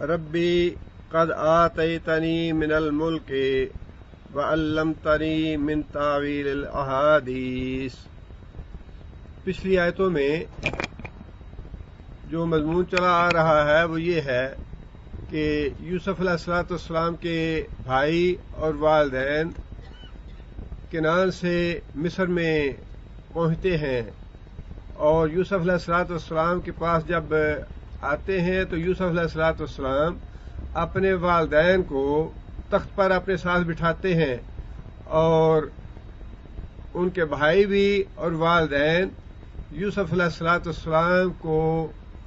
ربی قد آتیتنی من الملک وعلمتنی من تعویل الاحادیث۔ پچھلی آیتوں میں جو مضمون چلا آ رہا ہے وہ یہ ہے کہ یوسف علیہ السلام کے بھائی اور والدین کنعان سے مصر میں پہنچتے ہیں، اور یوسف علیہ السلام کے پاس جب آتے ہیں تو یوسف علیہ السلام اپنے والدین کو تخت پر اپنے ساتھ بٹھاتے ہیں، اور ان کے بھائی بھی اور والدین یوسف علیہ السلام کو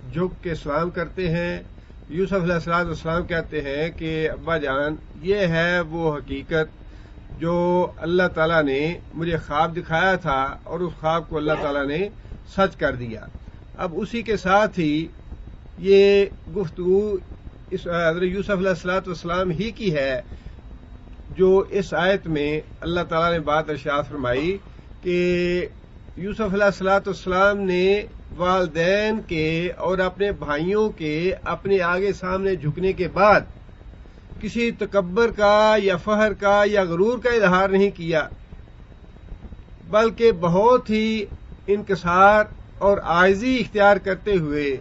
جھک کے سلام کرتے ہیں۔ یوسف علیہ السلام کہتے ہیں کہ ابا جان، یہ ہے وہ حقیقت جو اللہ تعالیٰ نے مجھے خواب دکھایا تھا، اور اس خواب کو اللہ تعالیٰ نے سچ کر دیا۔ اب اسی کے ساتھ ہی یہ گفتگو اس حضرت یوسف علیہ السلام ہی کی ہے، جو اس آیت میں اللہ تعالیٰ نے بات ارشاد فرمائی کہ یوسف علیہ السلام نے والدین کے اور اپنے بھائیوں کے اپنے آگے سامنے جھکنے کے بعد کسی تکبر کا یا فخر کا یا غرور کا اظہار نہیں کیا، بلکہ بہت ہی انکسار اور عاجزی اختیار کرتے ہوئے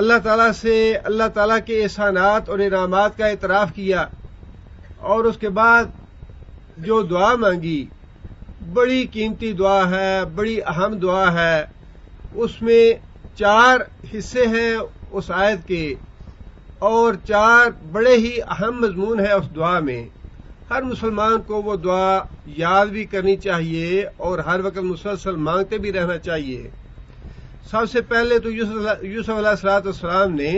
اللہ تعالیٰ سے اللہ تعالیٰ کے احسانات اور انعامات کا اعتراف کیا، اور اس کے بعد جو دعا مانگی، بڑی قیمتی دعا ہے، بڑی اہم دعا ہے۔ اس میں 4 حصے ہیں اس آیت کے، اور 4 بڑے ہی اہم مضمون ہیں اس دعا میں۔ ہر مسلمان کو وہ دعا یاد بھی کرنی چاہیے اور ہر وقت مسلسل مانگتے بھی رہنا چاہیے۔ سب سے پہلے تو یوسف علیہ السلام نے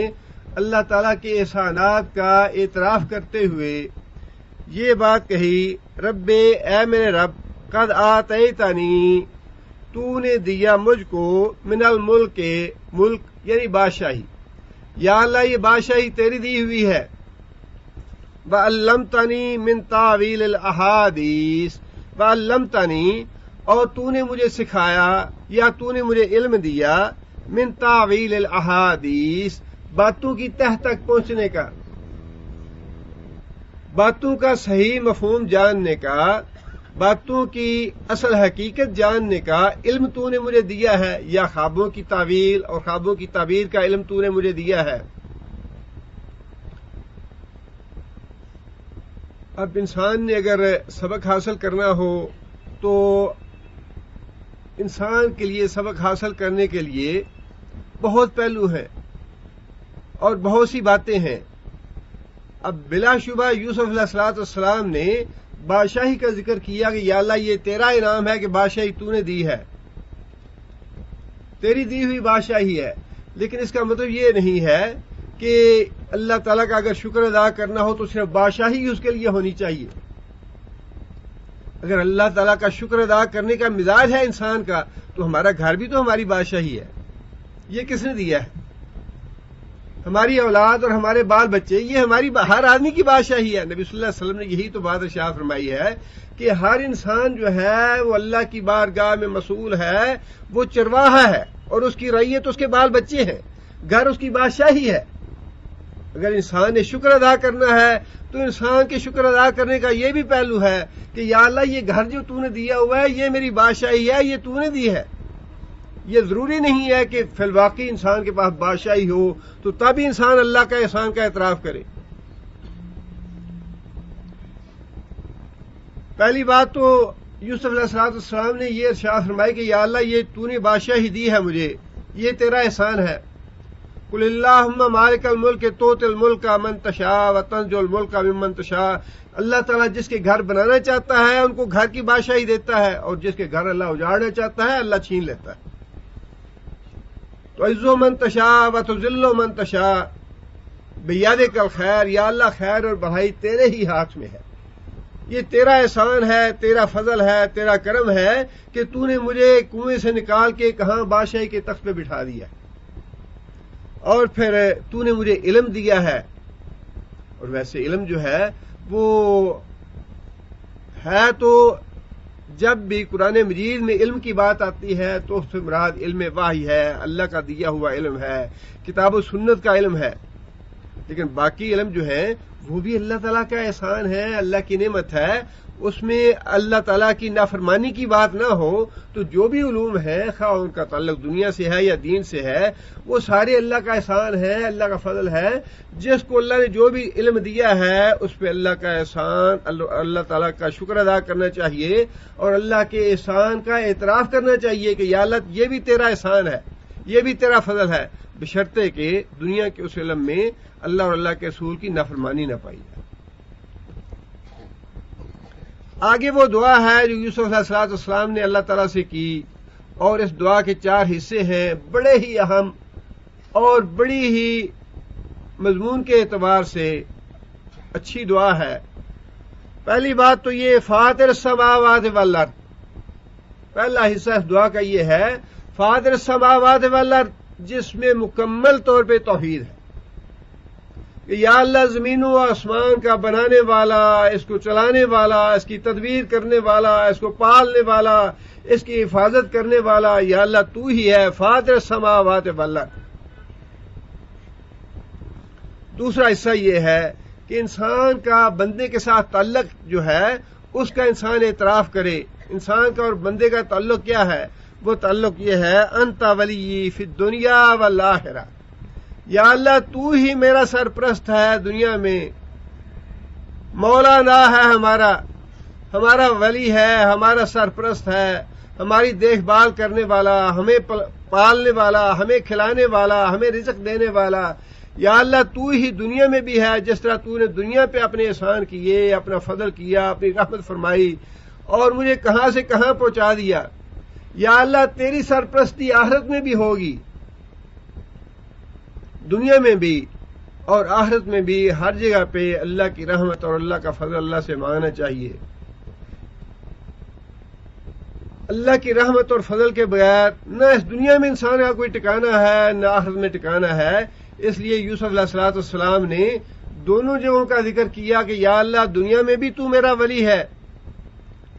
اللہ تعالیٰ کے احسانات کا اعتراف کرتے ہوئے یہ بات کہی، رب، اے میرے رب، قد آتیتنی، تو نے دیا مجھ کو، من الملک، ملک یعنی بادشاہی، یا اللہ یہ بادشاہی تیری دی ہوئی ہے، وعلمتنی من تعویل الاحادیث، وعلمتنی، اور تو نے مجھے سکھایا یا تو نے مجھے علم دیا، من تعویل الاحادیث، باتوں کی تہ تک پہنچنے کا، باتوں کا صحیح مفہوم جاننے کا، باتوں کی اصل حقیقت جاننے کا علم تو نے مجھے دیا ہے، یا خوابوں کی تعویل اور خوابوں کی تعبیر کا علم تو نے مجھے دیا ہے۔ اب انسان نے اگر سبق حاصل کرنا ہو تو انسان کے لیے سبق حاصل کرنے کے لیے بہت پہلو ہیں اور بہت سی باتیں ہیں۔ اب بلا شبہ یوسف علیہ السلام نے بادشاہی کا ذکر کیا کہ یا اللہ یہ تیرا انعام ہے کہ بادشاہی تو نے دی ہے، تیری دی ہوئی بادشاہی ہے، لیکن اس کا مطلب یہ نہیں ہے کہ اللہ تعالیٰ کا اگر شکر ادا کرنا ہو تو صرف بادشاہی اس کے لیے ہونی چاہیے۔ اگر اللہ تعالیٰ کا شکر ادا کرنے کا مزاج ہے انسان کا تو ہمارا گھر بھی تو ہماری بادشاہی ہے۔ یہ کس نے دیا ہے؟ ہماری اولاد اور ہمارے بال بچے، یہ ہماری ہر آدمی کی بادشاہی ہے۔ نبی صلی اللہ علیہ وسلم نے یہی تو بات ارشاد فرمائی ہے کہ ہر انسان جو ہے وہ اللہ کی بارگاہ میں مسئول ہے، وہ چرواہا ہے، اور اس کی رعیت اس کے بال بچے ہیں، گھر اس کی بادشاہی ہے۔ اگر انسان نے شکر ادا کرنا ہے تو انسان کے شکر ادا کرنے کا یہ بھی پہلو ہے کہ یا اللہ یہ گھر جو تو نے دیا ہوا ہے یہ میری بادشاہی ہے، یہ تو نے دی ہے۔ یہ ضروری نہیں ہے کہ فی الواقع انسان کے پاس بادشاہی ہو تو تب انسان اللہ کا احسان کا اعتراف کرے۔ پہلی بات تو یوسف علیہ السلام نے یہ ارشاد فرمائی کہ یا اللہ یہ تو نے بادشاہی دی ہے مجھے، یہ تیرا احسان ہے۔ قل اللہم مالک الملک تؤتی الملک من تشاء وتنزع الملک ممن تشاء، اللہ تعالیٰ جس کے گھر بنانا چاہتا ہے ان کو گھر کی بادشاہی دیتا ہے، اور جس کے گھر اللہ اجاڑنا چاہتا ہے اللہ چھین لیتا ہے۔ تعز من تشاء وتذل من تشاء بیدک الخیر، یا اللہ خیر اور بھلائی تیرے ہی ہاتھ میں ہے۔ یہ تیرا احسان ہے، تیرا فضل ہے، تیرا کرم ہے کہ تو نے مجھے کنویں سے نکال کے کہاں بادشاہی کے تخت پہ بٹھا دیا، اور پھر تو نے مجھے علم دیا ہے۔ اور ویسے علم جو ہے وہ ہے تو جب بھی قرآن مجید میں علم کی بات آتی ہے تو اس سے مراد علم وحی ہے، اللہ کا دیا ہوا علم ہے، کتاب و سنت کا علم ہے. لیکن باقی علم جو ہے وہ بھی اللہ تعالیٰ کا احسان ہے، اللہ کی نعمت ہے. اس میں اللہ تعالیٰ کی نافرمانی کی بات نہ ہو تو جو بھی علوم ہے، خواہ ان کا تعلق دنیا سے ہے یا دین سے ہے، وہ سارے اللہ کا احسان ہے، اللہ کا فضل ہے. جس کو اللہ نے جو بھی علم دیا ہے اس پہ اللہ کا احسان، اللہ تعالیٰ کا شکر ادا کرنا چاہیے اور اللہ کے احسان کا اعتراف کرنا چاہیے کہ یا اللہ یہ بھی تیرا احسان ہے، یہ بھی تیرا فضل ہے، بشرطے کہ دنیا کے اس علم میں اللہ اور اللہ کے رسول کی نافرمانی نہ پائی جائے. آگے وہ دعا ہے جو یوسف علیہ السلام نے اللہ تعالیٰ سے کی، اور اس دعا کے 4 حصے ہیں، بڑے ہی اہم اور بڑی ہی مضمون کے اعتبار سے اچھی دعا ہے. پہلی بات تو یہ فاطر السماوات والارض، پہلا حصہ اس دعا کا یہ ہے فاطر السماوات والارض، جس میں مکمل طور پہ توحید ہے کہ یا اللہ زمین و آسمان کا بنانے والا، اس کو چلانے والا، اس کی تدبیر کرنے والا، اس کو پالنے والا، اس کی حفاظت کرنے والا، یا اللہ تو ہی ہے فاطر السماوات والارض. دوسرا حصہ یہ ہے کہ انسان کا بندے کے ساتھ تعلق جو ہے اس کا انسان اعتراف کرے. انسان کا اور بندے کا تعلق کیا ہے؟ وہ تعلق یہ ہے انت ولی فی الدنیا والآخرہ، یا اللہ تو ہی میرا سرپرست ہے دنیا میں، مولانا ہے ہمارا ولی ہے، ہمارا سرپرست ہے، ہماری دیکھ بھال کرنے والا، ہمیں پالنے والا، ہمیں کھلانے والا، ہمیں رزق دینے والا. یا اللہ تو ہی دنیا میں بھی ہے، جس طرح تو نے دنیا پہ اپنے احسان کیے، اپنا فضل کیا، اپنی رحمت فرمائی اور مجھے کہاں سے کہاں پہنچا دیا. یا اللہ تیری سرپرستی آخرت میں بھی ہوگی، دنیا میں بھی اور آخرت میں بھی، ہر جگہ پہ اللہ کی رحمت اور اللہ کا فضل اللہ سے مانگنا چاہیے. اللہ کی رحمت اور فضل کے بغیر نہ اس دنیا میں انسان کا کوئی ٹھکانہ ہے نہ آخرت میں ٹھکانہ ہے. اس لیے یوسف علیہ السلام نے دونوں جگہوں کا ذکر کیا کہ یا اللہ دنیا میں بھی تو میرا ولی ہے،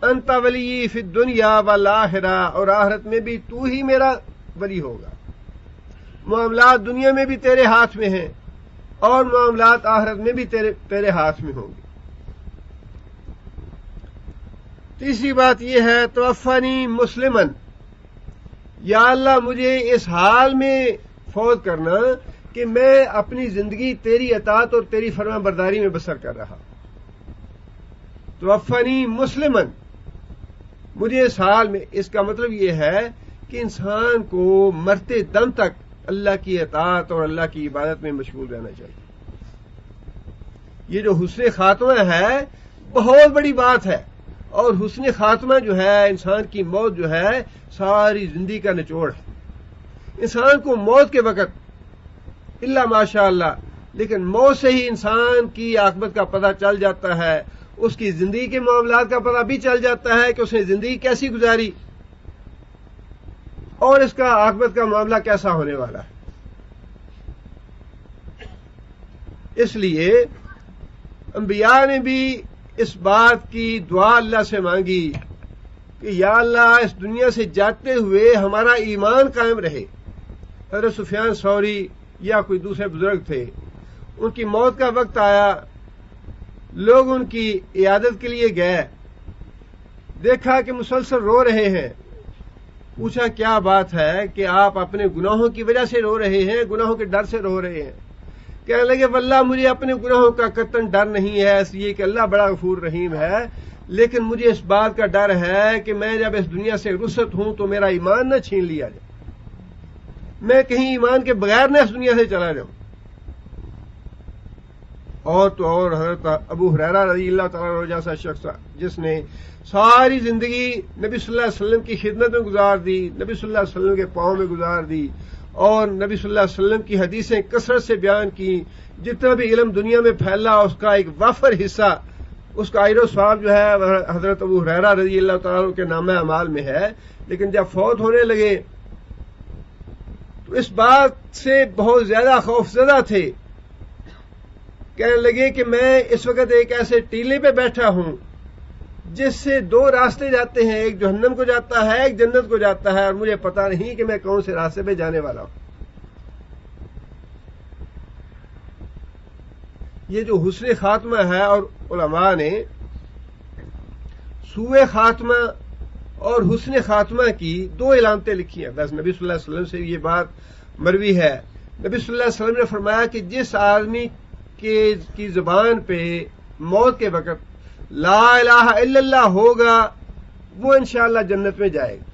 انت ولی فی الدنیا والآخرہ، اور آخرت میں بھی تو ہی میرا ولی ہوگا. معاملات دنیا میں بھی تیرے ہاتھ میں ہیں اور معاملات آخرت میں بھی تیرے ہاتھ میں ہوں گے. تیسری بات یہ ہے توفنی مسلمن، یا اللہ مجھے اس حال میں فوت کرنا کہ میں اپنی زندگی تیری اطاعت اور تیری فرما برداری میں بسر کر رہا. توفنی مسلمن، مجھے اس حال میں، اس کا مطلب یہ ہے کہ انسان کو مرتے دم تک اللہ کی اطاعت اور اللہ کی عبادت میں مشغول رہنا چاہیے. یہ جو حسن خاتمہ ہے بہت بڑی بات ہے، اور حسن خاتمہ جو ہے انسان کی موت جو ہے ساری زندگی کا نچوڑ ہے. انسان کو موت کے وقت الا ماشاء اللہ، لیکن موت سے ہی انسان کی عاقبت کا پتہ چل جاتا ہے، اس کی زندگی کے معاملات کا پتہ بھی چل جاتا ہے کہ اس نے زندگی کیسی گزاری اور اس کا عاقبت کا معاملہ کیسا ہونے والا ہے. اس لیے انبیاء نے بھی اس بات کی دعا اللہ سے مانگی کہ یا اللہ اس دنیا سے جاتے ہوئے ہمارا ایمان قائم رہے. حضرت سفیان ثوری یا کوئی دوسرے بزرگ تھے، ان کی موت کا وقت آیا، لوگ ان کی عیادت کے لیے گئے، دیکھا کہ مسلسل رو رہے ہیں. پوچھا کیا بات ہے کہ آپ اپنے گناہوں کی وجہ سے رو رہے ہیں، گناہوں کے ڈر سے رو رہے ہیں؟ کہنے لگے واللہ مجھے اپنے گناہوں کا قطعاً ڈر نہیں ہے، اس لیے کہ اللہ بڑا غفور رحیم ہے، لیکن مجھے اس بات کا ڈر ہے کہ میں جب اس دنیا سے رخصت ہوں تو میرا ایمان نہ چھین لیا جائے، میں کہیں ایمان کے بغیر نہ اس دنیا سے چلا جاؤں. اور تو اور حضرت ابو ہریرہ رضی اللہ تعالیٰ عنہ جیسا شخص جس نے ساری زندگی نبی صلی اللہ علیہ وسلم کی خدمت میں گزار دی، نبی صلی اللہ علیہ وسلم کے پاؤں میں گزار دی، اور نبی صلی اللہ علیہ وسلم کی حدیثیں کثرت سے بیان کی، جتنا بھی علم دنیا میں پھیلا اس کا ایک وافر حصہ، اس کا اجر و ثواب جو ہے حضرت ابو ہریرہ رضی اللہ تعالیٰ عنہ کے نامہ اعمال میں ہے. لیکن جب فوت ہونے لگے تو اس بات سے بہت زیادہ خوفزدہ تھے. کہنے لگے کہ میں اس وقت ایک ایسے ٹیلے پہ بیٹھا ہوں جس سے دو راستے جاتے ہیں، ایک جہنم کو جاتا ہے، ایک جنت کو جاتا ہے، اور مجھے پتا نہیں کہ میں کون سے راستے پہ جانے والا ہوں۔ یہ جو حسن خاتمہ ہے، اور علماء نے سوء خاتمہ اور حسن خاتمہ کی دو علامتیں لکھی ہیں۔ بس نبی صلی اللہ علیہ وسلم سے یہ بات مروی ہے، نبی صلی اللہ علیہ وسلم نے فرمایا کہ جس آدمی کی زبان پہ موت کے وقت لا الہ الا اللہ ہوگا وہ انشاءاللہ جنت میں جائے گا۔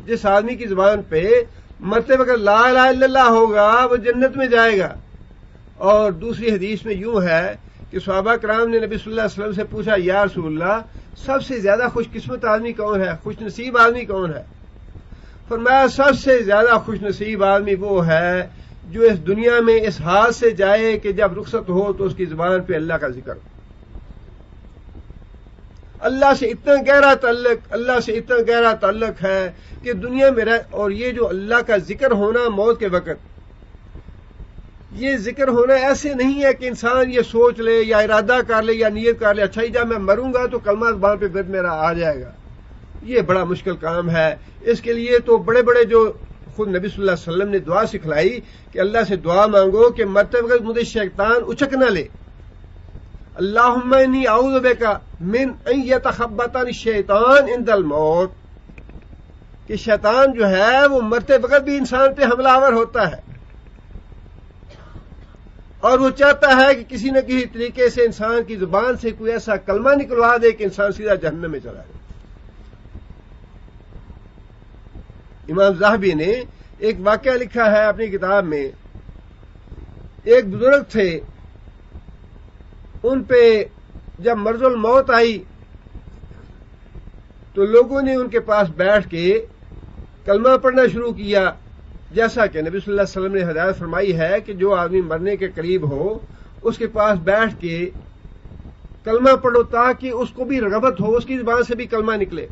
جس آدمی کی زبان پہ مرتے وقت لا الہ الا اللہ ہوگا وہ جنت میں جائے گا۔ اور دوسری حدیث میں یوں ہے کہ صحابہ کرام نے نبی صلی اللہ علیہ وسلم سے پوچھا، یا رسول اللہ سب سے زیادہ خوش قسمت آدمی کون ہے، خوش نصیب آدمی کون ہے؟ فرمایا سب سے زیادہ خوش نصیب آدمی وہ ہے جو اس دنیا میں اس حال سے جائے کہ جب رخصت ہو تو اس کی زبان پہ اللہ کا ذکر ہو، اللہ سے اتنا گہرا تعلق ہے کہ دنیا میں اور یہ جو اللہ کا ذکر ہونا موت کے وقت، یہ ذکر ہونا ایسے نہیں ہے کہ انسان یہ سوچ لے یا ارادہ کر لے یا نیت کر لے اچھا ہی جب میں مروں گا تو کلمہ زبان پہ پھر میرا آ جائے گا۔ یہ بڑا مشکل کام ہے۔ اس کے لیے تو بڑے بڑے جو خود نبی صلی اللہ علیہ وسلم نے دعا سکھلائی کہ اللہ سے دعا مانگو کہ مرتے وقت مجھے شیطان اچک نہ لے۔ اللہم انی اعوذ بک من ان یتخبطنی الشیطان عند الموت، کہ شیطان جو ہے وہ مرتے وقت بھی انسان پہ حملہ آور ہوتا ہے، اور وہ چاہتا ہے کہ کسی نہ کسی طریقے سے انسان کی زبان سے کوئی ایسا کلمہ نکلوا دے کہ انسان سیدھا جہنم میں چلا جائے۔ امام ذہبی نے ایک واقعہ لکھا ہے اپنی کتاب میں، ایک بزرگ تھے، ان پہ جب مرض الموت آئی تو لوگوں نے ان کے پاس بیٹھ کے کلمہ پڑھنا شروع کیا، جیسا کہ نبی صلی اللہ علیہ وسلم نے ہدایت فرمائی ہے کہ جو آدمی مرنے کے قریب ہو اس کے پاس بیٹھ کے کلمہ پڑھو تاکہ اس کو بھی رغبت ہو، اس کی زبان سے بھی کلمہ نکلے۔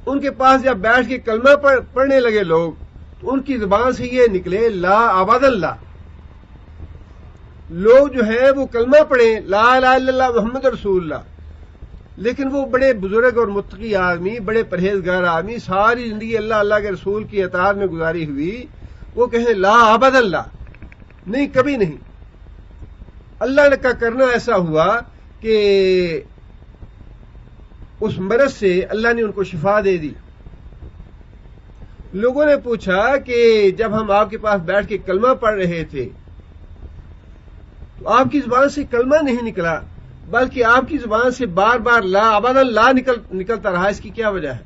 ان کے پاس جب بیٹھ کے کلمہ پڑھنے لگے لوگ تو ان کی زبان سے یہ نکلے لا عبد اللہ، لوگ جو ہیں وہ کلمہ پڑھیں لا الہ الا اللہ محمد رسول اللہ، لیکن وہ بڑے بزرگ اور متقی آدمی، بڑے پرہیزگار آدمی، ساری زندگی اللہ کے رسول کی اطاعت میں گزاری ہوئی، وہ کہیں لا عبد اللہ، نہیں کبھی نہیں۔ اللہ کا کرنا ایسا ہوا کہ اس مرض سے اللہ نے ان کو شفا دے دی۔ لوگوں نے پوچھا کہ جب ہم آپ کے پاس بیٹھ کے کلمہ پڑھ رہے تھے تو آپ کی زبان سے کلمہ نہیں نکلا بلکہ آپ کی زبان سے بار بار لا عبد اللہ نکلتا رہا، اس کی کیا وجہ ہے؟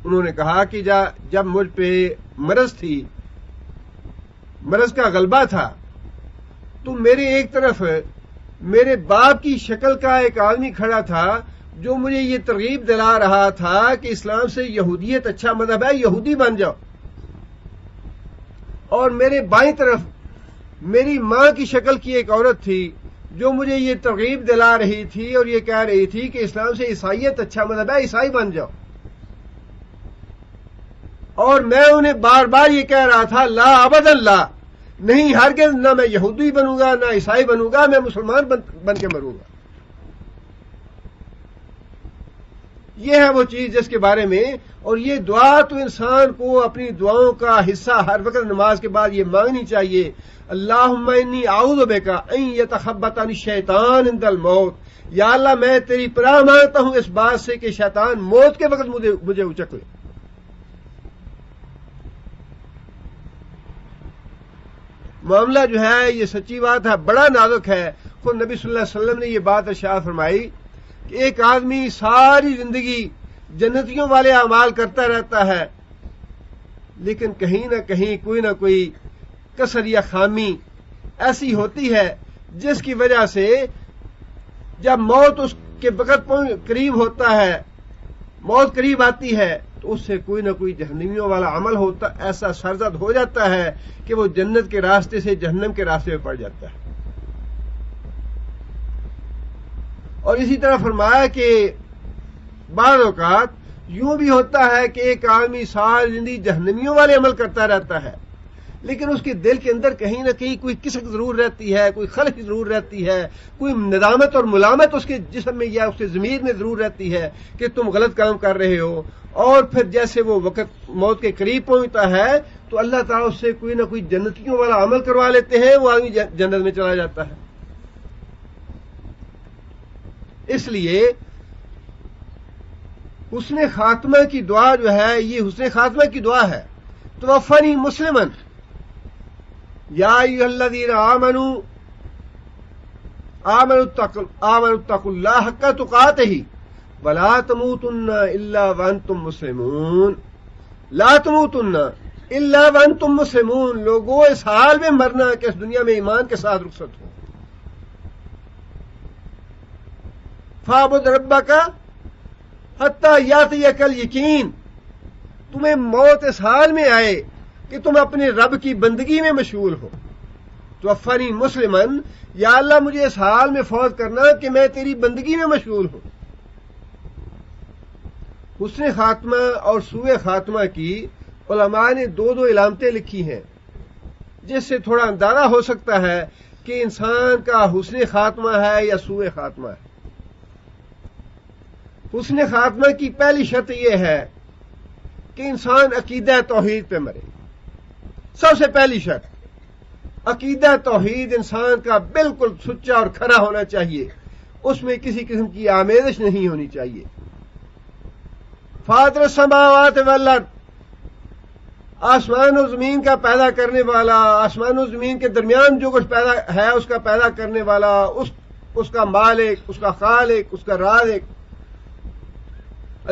انہوں نے کہا کہ جب مجھ پہ مرض تھی، مرض کا غلبہ تھا، تو میرے ایک طرف میرے باپ کی شکل کا ایک آدمی کھڑا تھا جو مجھے یہ ترغیب دلا رہا تھا کہ اسلام سے یہودیت اچھا مذہب ہے، یہودی بن جاؤ، اور میرے بائیں طرف میری ماں کی شکل کی ایک عورت تھی جو مجھے یہ ترغیب دلا رہی تھی اور یہ کہہ رہی تھی کہ اسلام سے عیسائیت اچھا مذہب ہے، عیسائی بن جاؤ، اور میں انہیں بار بار یہ کہہ رہا تھا لا عبد اللہ، نہیں ہرگز نہ میں یہودی بنوں گا نہ عیسائی بنوں گا، میں مسلمان بن کے مروں گا۔ یہ ہے وہ چیز جس کے بارے میں، اور یہ دعا تو انسان کو اپنی دعاؤں کا حصہ ہر وقت نماز کے بعد یہ مانگنی چاہیے، اللہم انی اعوذ بک ان یتخبطنی الشیطان عند الموت، یا اللہ میں تیری پناہ مانگتا ہوں اس بات سے کہ شیطان موت کے وقت مجھے اچک لے۔ معاملہ جو ہے یہ سچی بات ہے، بڑا نازک ہے۔ خود نبی صلی اللہ علیہ وسلم نے یہ بات ارشاد فرمائی کہ ایک آدمی ساری زندگی جنتیوں والے اعمال کرتا رہتا ہے، لیکن کہیں نہ کہیں کوئی نہ کوئی کسر یا خامی ایسی ہوتی ہے جس کی وجہ سے جب موت اس کے وقت قریب ہوتا ہے، موت قریب آتی ہے تو اس سے کوئی نہ کوئی جہنمیوں والا عمل ہوتا ایسا سرزد ہو جاتا ہے کہ وہ جنت کے راستے سے جہنم کے راستے میں پڑ جاتا ہے۔ اور اسی طرح فرمایا کہ بعض اوقات یوں بھی ہوتا ہے کہ ایک آدمی ساری زندگی جہنمیوں والے عمل کرتا رہتا ہے، لیکن اس کے دل کے اندر کہیں نہ کہیں کوئی کسک ضرور رہتی ہے، کوئی خلق ضرور رہتی ہے، کوئی ندامت اور ملامت اس کے جسم میں یا اس کے ضمیر میں ضرور رہتی ہے کہ تم غلط کام کر رہے ہو. اور پھر جیسے وہ وقت موت کے قریب پہنچتا ہے تو اللہ تعالیٰ اس سے کوئی نہ کوئی جنتیوں والا عمل کروا لیتے ہیں، وہ آدمی جنت میں چلا جاتا ہے. اس لیے حسن خاتمہ کی دعا جو ہے یہ حسن خاتمہ کی دعا ہے. توفنی مسلمن یا ایھا الذین آمنوا اتقوا اللہ حق تقاتہ ولا تموتن الا وانتم مسلمون. لا تموتن الا وانتم مسلمون. لوگوں اس حال میں مرنا کہ اس دنیا میں ایمان کے ساتھ رخصت ہو. فاعبد ربک حتی یاتیک الیقین. تمہیں موت اس حال میں آئے کہ تم اپنے رب کی بندگی میں مشغول ہو. توفنی مسلمن، یا اللہ مجھے اس حال میں فوت کرنا کہ میں تیری بندگی میں مشغول ہوں. حسن خاتمہ اور سوء خاتمہ کی علماء نے دو علامتیں لکھی ہیں جس سے تھوڑا اندازہ ہو سکتا ہے کہ انسان کا حسن خاتمہ ہے یا سوء خاتمہ ہے. حسن خاتمہ کی پہلی شرط یہ ہے کہ انسان عقیدہ توحید پہ مرے. سب سے پہلی شرط عقیدہ توحید انسان کا بالکل سچا اور کھرا ہونا چاہیے، اس میں کسی قسم کی آمیزش نہیں ہونی چاہیے. فاطر السماوات والارض، آسمان و زمین کا پیدا کرنے والا، آسمان و زمین کے درمیان جو کچھ پیدا ہے اس کا پیدا کرنے والا، اس کا مالک، اس کا خالق، اس کا رازق.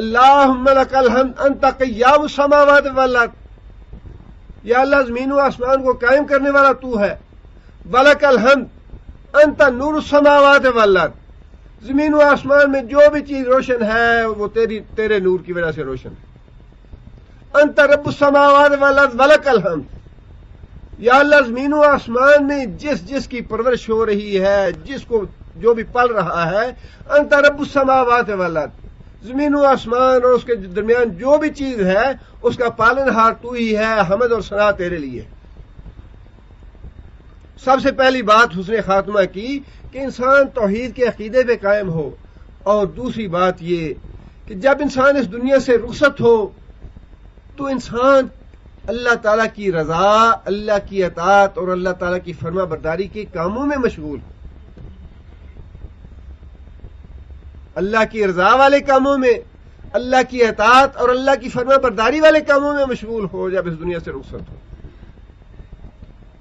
اللہم لک الحمد انت قیام السماوات والارض. یا اللہ زمین و آسمان کو قائم کرنے والا تو ہے. ولک الحمد انت نور السماوات والارض. زمین و آسمان میں جو بھی چیز روشن ہے وہ تیرے نور کی وجہ سے روشن ہے. انت رب السماوات والارض ولک الحمد. یا اللہ زمین و آسمان میں جس کی پرورش ہو رہی ہے، جس کو جو بھی پل رہا ہے، انت رب السماوات والارض. زمین و آسمان اور اس کے درمیان جو بھی چیز ہے اس کا پالن ہار تو ہی ہے. حمد اور ثنا تیرے لیے. سب سے پہلی بات حسن خاتمہ کی کہ انسان توحید کے عقیدے پہ قائم ہو. اور دوسری بات یہ کہ جب انسان اس دنیا سے رخصت ہو تو انسان اللہ تعالیٰ کی رضا، اللہ کی اطاعت اور اللہ تعالیٰ کی فرما برداری کے کاموں میں مشغول ہو. اللہ کی رضا والے کاموں میں، اللہ کی اطاعت اور اللہ کی فرما برداری والے کاموں میں مشغول ہو. جب اس دنیا سے رخصت ہو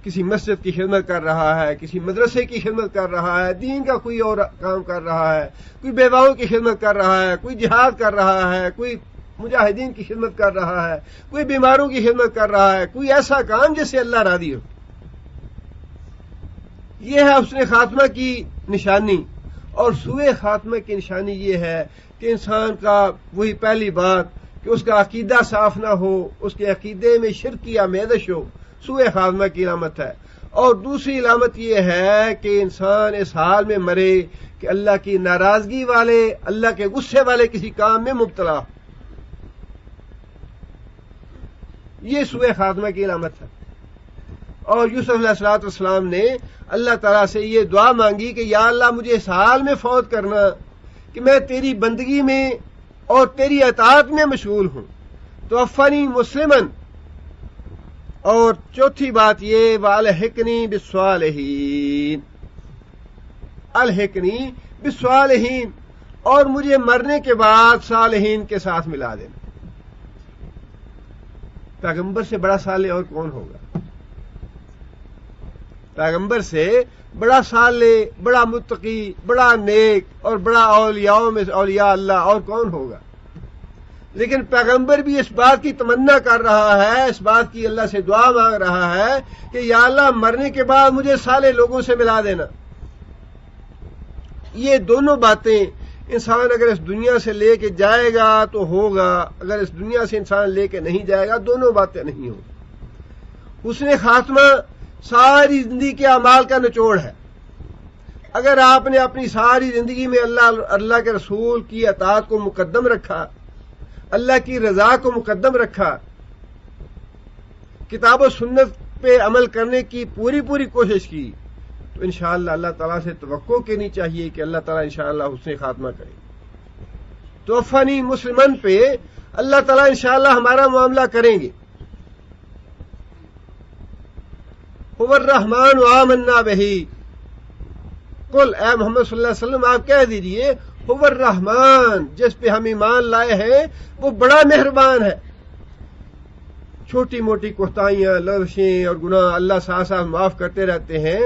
کسی مسجد کی خدمت کر رہا ہے، کسی مدرسے کی خدمت کر رہا ہے، دین کا کوئی اور کام کر رہا ہے، کوئی بیواؤں کی خدمت کر رہا ہے، کوئی جہاد کر رہا ہے، کوئی مجاہدین کی خدمت کر رہا ہے، کوئی بیماروں کی خدمت کر رہا ہے، کوئی ایسا کام جس سے اللہ راضی ہو. یہ ہے حسن خاتمہ کی نشانی. اور سوء خاتمہ کی نشانی یہ ہے کہ انسان کا وہی پہلی بات کہ اس کا عقیدہ صاف نہ ہو، اس کے عقیدے میں شرک کی آمیزش ہو، سوء خاتمہ کی علامت ہے. اور دوسری علامت یہ ہے کہ انسان اس حال میں مرے کہ اللہ کی ناراضگی والے، اللہ کے غصے والے کسی کام میں مبتلا ہو. یہ سوء خاتمہ کی علامت ہے. اور یوسف علیہ السلام نے اللہ تعالیٰ سے یہ دعا مانگی کہ یا اللہ مجھے اس حال میں فوت کرنا کہ میں تیری بندگی میں اور تیری اطاعت میں مشغول ہوں. توفنی مسلمن. اور چوتھی بات یہ والحقنی بالصالحین. الحقنی بالصالحین، اور مجھے مرنے کے بعد صالحین کے ساتھ ملا دینا. پیغمبر سے بڑا صالح اور کون ہوگا؟ پیغمبر سے بڑا صالح، بڑا متقی، بڑا نیک اور بڑا اولیاء میں اولیاء اللہ اور کون ہوگا؟ لیکن پیغمبر بھی اس بات کی تمنا کر رہا ہے، اس بات کی اللہ سے دعا مانگ رہا ہے کہ یا اللہ مرنے کے بعد مجھے صالح لوگوں سے ملا دینا. یہ دونوں باتیں انسان اگر اس دنیا سے لے کے جائے گا تو ہوگا، اگر اس دنیا سے انسان لے کے نہیں جائے گا دونوں باتیں نہیں ہوں. حسن خاتمہ ساری زندگی کے اعمال کا نچوڑ ہے. اگر آپ نے اپنی ساری زندگی میں اللہ کے رسول کی اطاعت کو مقدم رکھا، اللہ کی رضا کو مقدم رکھا، کتاب و سنت پہ عمل کرنے کی پوری کوشش کی تو انشاءاللہ اللہ تعالیٰ سے توقع کرنی چاہیے کہ اللہ تعالیٰ انشاءاللہ حسن خاتمہ کرے. توفانی مسلمن پہ اللہ تعالیٰ انشاءاللہ ہمارا معاملہ کریں گے. هو الرحمن وآمنا بہی، قل اے محمد صلی اللہ علیہ وسلم آپ کہہ دیجئے هو الرحمن، جس پہ ہم ایمان لائے ہیں وہ بڑا مہربان ہے. چھوٹی موٹی کوتاہیاں، لغزشیں اور گناہ اللہ ساتھ معاف کرتے رہتے ہیں،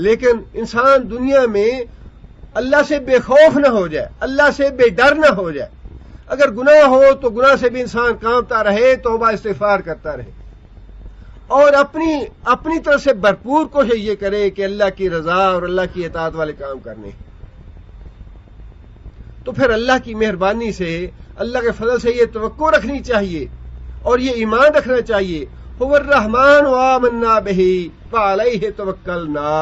لیکن انسان دنیا میں اللہ سے بے خوف نہ ہو جائے، اللہ سے بے ڈر نہ ہو جائے. اگر گناہ ہو تو گناہ سے بھی انسان کانپتا رہے، توبہ استغفار کرتا رہے، اور اپنی طرف سے بھرپور کوشش یہ کرے کہ اللہ کی رضا اور اللہ کی اطاعت والے کام کرنے. تو پھر اللہ کی مہربانی سے، اللہ کے فضل سے یہ توقع رکھنی چاہیے اور یہ ایمان رکھنا چاہیے هو الرحمن وآمنا بہ فعلیہ توکلنا،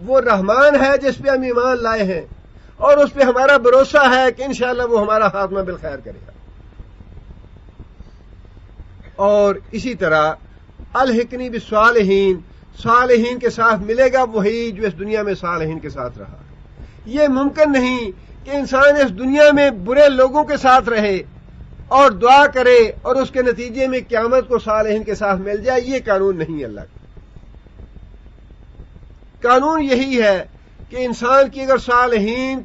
وہ رحمان ہے جس پہ ہم ایمان لائے ہیں اور اس پہ ہمارا بھروسہ ہے کہ انشاءاللہ وہ ہمارا خاتمہ بالخیر کرے گا. اور اسی طرح الحقنی بالصالحین، صالحین کے ساتھ ملے گا وہی جو اس دنیا میں صالحین کے ساتھ رہا. یہ ممکن نہیں کہ انسان اس دنیا میں برے لوگوں کے ساتھ رہے اور دعا کرے اور اس کے نتیجے میں قیامت کو صالحین کے ساتھ مل جائے. یہ قانون نہیں اللہ کا. قانون یہی ہے کہ انسان کی اگر صالحین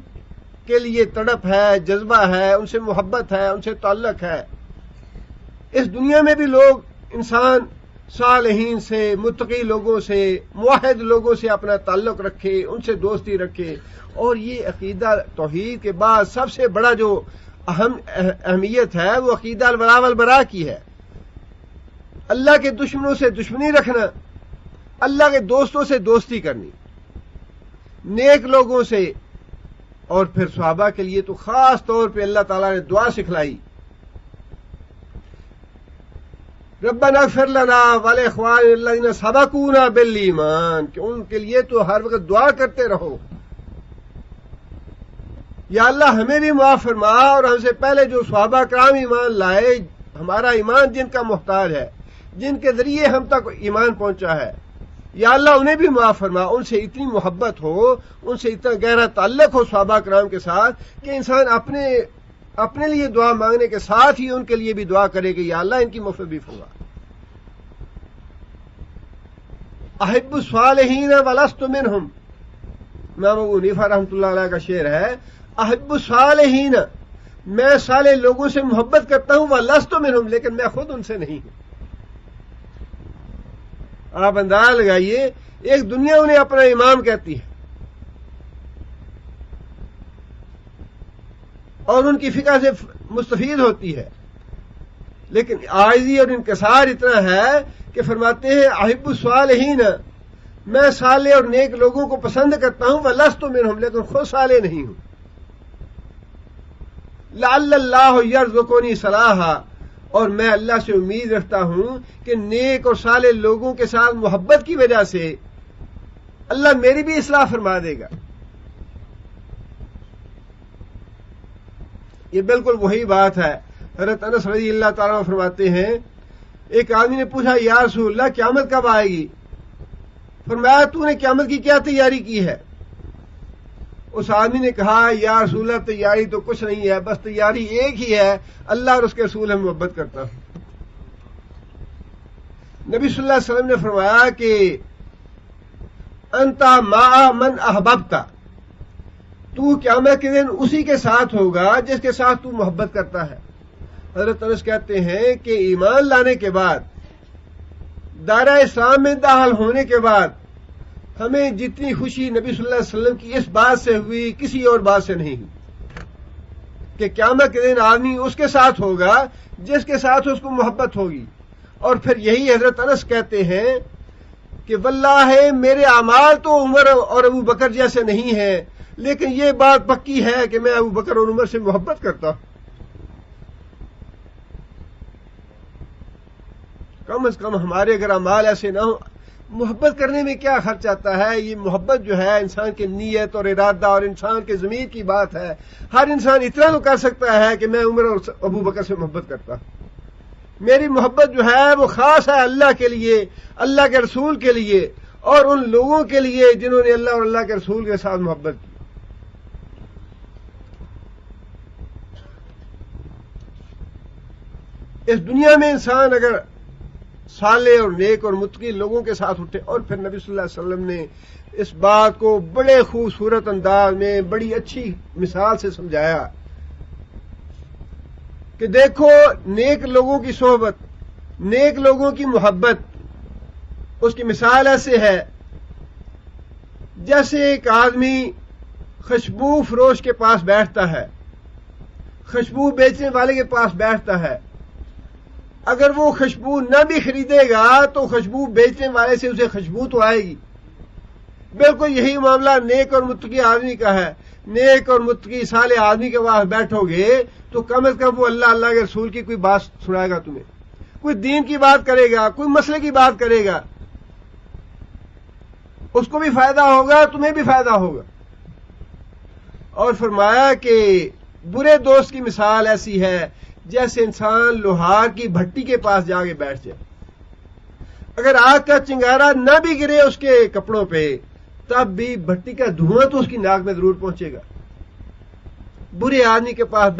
کے لیے تڑپ ہے، جذبہ ہے، ان سے محبت ہے، ان سے تعلق ہے، اس دنیا میں بھی لوگ انسان صالحین سے، متقی لوگوں سے، موحد لوگوں سے اپنا تعلق رکھے، ان سے دوستی رکھے. اور یہ عقیدہ توحید کے بعد سب سے بڑا جو اہمیت ہے وہ عقیدہ الولاء والبراء کی ہے. اللہ کے دشمنوں سے دشمنی رکھنا، اللہ کے دوستوں سے دوستی کرنی، نیک لوگوں سے. اور پھر صحابہ کے لیے تو خاص طور پہ اللہ تعالیٰ نے دعا سکھلائی، ربنا اغفر لنا ولاخواننا الذین سبقونا بالایمان، کہ ان کے لیے تو ہر وقت دعا کرتے رہو، یا اللہ ہمیں بھی معاف فرما اور ہم سے پہلے جو صحابہ کرام ایمان لائے، ہمارا ایمان جن کا محتاج ہے، جن کے ذریعے ہم تک ایمان پہنچا ہے، یا اللہ انہیں بھی معاف فرما. ان سے اتنی محبت ہو، ان سے اتنا گہرا تعلق ہو صحابہ کرام کے ساتھ کہ انسان اپنے لیے دعا مانگنے کے ساتھ ہی ان کے لیے بھی دعا کرے کہ یا اللہ ان کی مغفرت بھی فرما. احب الصالحین ولست منہم، امام ابو حنیفہ رحمۃ اللہ علیہ کا شعر ہے، احب الصالحین، میں صالح لوگوں سے محبت کرتا ہوں، ولست منہم، لیکن میں خود ان سے نہیں ہوں. آپ اندازہ لگائیے، ایک دنیا انہیں اپنا امام کہتی ہے اور ان کی فقہ سے مستفید ہوتی ہے، لیکن عاجزی اور انکسار اتنا ہے کہ فرماتے ہیں احب الصالحین، میں صالح اور نیک لوگوں کو پسند کرتا ہوں، ولست منہم، لیکن خود صالح نہیں ہوں. لعل اللہ یرزقنی صلاحا، اور میں اللہ سے امید رکھتا ہوں کہ نیک اور صالح لوگوں کے ساتھ محبت کی وجہ سے اللہ میری بھی اصلاح فرما دے گا. یہ بالکل وہی بات ہے. حضرت انس رضی اللہ تعالیٰ فرماتے ہیں، ایک آدمی نے پوچھا یا رسول اللہ قیامت کب آئے گی؟ فرمایا تو نے قیامت کی کیا تیاری کی ہے؟ اس آدمی نے کہا یا رسول اللہ تیاری تو کچھ نہیں ہے، بس تیاری ایک ہی ہے، اللہ اور اس کے رسول سے محبت کرتا ہوں. نبی صلی اللہ علیہ وسلم نے فرمایا کہ انت مع من احببت، تو قیامت کے دن اسی کے ساتھ ہوگا جس کے ساتھ تو محبت کرتا ہے. حضرت انس کہتے ہیں کہ ایمان لانے کے بعد، دائرہ اسلام میں داخل ہونے کے بعد ہمیں جتنی خوشی نبی صلی اللہ علیہ وسلم کی اس بات سے ہوئی کسی اور بات سے نہیں ہوئی کہ قیامت کے دن آدمی اس کے ساتھ ہوگا جس کے ساتھ اس کو محبت ہوگی. اور پھر یہی حضرت انس کہتے ہیں کہ واللہ میرے اعمال تو عمر اور ابو بکر جیسے نہیں ہیں، لیکن یہ بات پکی ہے کہ میں ابو بکر اور عمر سے محبت کرتا ہوں. کم از کم ہمارے اگر اعمال ایسے نہ ہوں، محبت کرنے میں کیا خرچ آتا ہے؟ یہ محبت جو ہے انسان کی نیت اور ارادہ اور انسان کے ضمیر کی بات ہے. ہر انسان اتنا تو کر سکتا ہے کہ میں عمر اور ابو بکر سے محبت کرتا ہوں. میری محبت جو ہے وہ خاص ہے اللہ کے لیے، اللہ کے رسول کے لیے، اور ان لوگوں کے لیے جنہوں نے اللہ اور اللہ کے رسول کے ساتھ محبت کی۔ اس دنیا میں انسان اگر صالح اور نیک اور متقی لوگوں کے ساتھ اٹھے، اور پھر نبی صلی اللہ علیہ وسلم نے اس بات کو بڑے خوبصورت انداز میں بڑی اچھی مثال سے سمجھایا کہ دیکھو نیک لوگوں کی صحبت، نیک لوگوں کی محبت، اس کی مثال ایسے ہے جیسے ایک آدمی خوشبو فروش کے پاس بیٹھتا ہے، خوشبو بیچنے والے کے پاس بیٹھتا ہے۔ اگر وہ خوشبو نہ بھی خریدے گا تو خوشبو بیچنے والے سے اسے خوشبو تو آئے گی۔ بالکل یہی معاملہ نیک اور متقی آدمی کا ہے۔ نیک اور متقی صالح آدمی کے پاس بیٹھو گے تو کم از کم وہ اللہ کے رسول کی کوئی بات سنائے گا تمہیں، کوئی دین کی بات کرے گا، کوئی مسئلے کی بات کرے گا، اس کو بھی فائدہ ہوگا، تمہیں بھی فائدہ ہوگا۔ اور فرمایا کہ برے دوست کی مثال ایسی ہے جیسے انسان لوہار کی بھٹی کے پاس جا کے بیٹھ جائے، اگر آگ کا چنگارا نہ بھی گرے اس کے کپڑوں پہ تب بھی بھٹی کا دھواں تو اس کی ناک میں ضرور پہنچے گا۔ برے آدمی کے پاس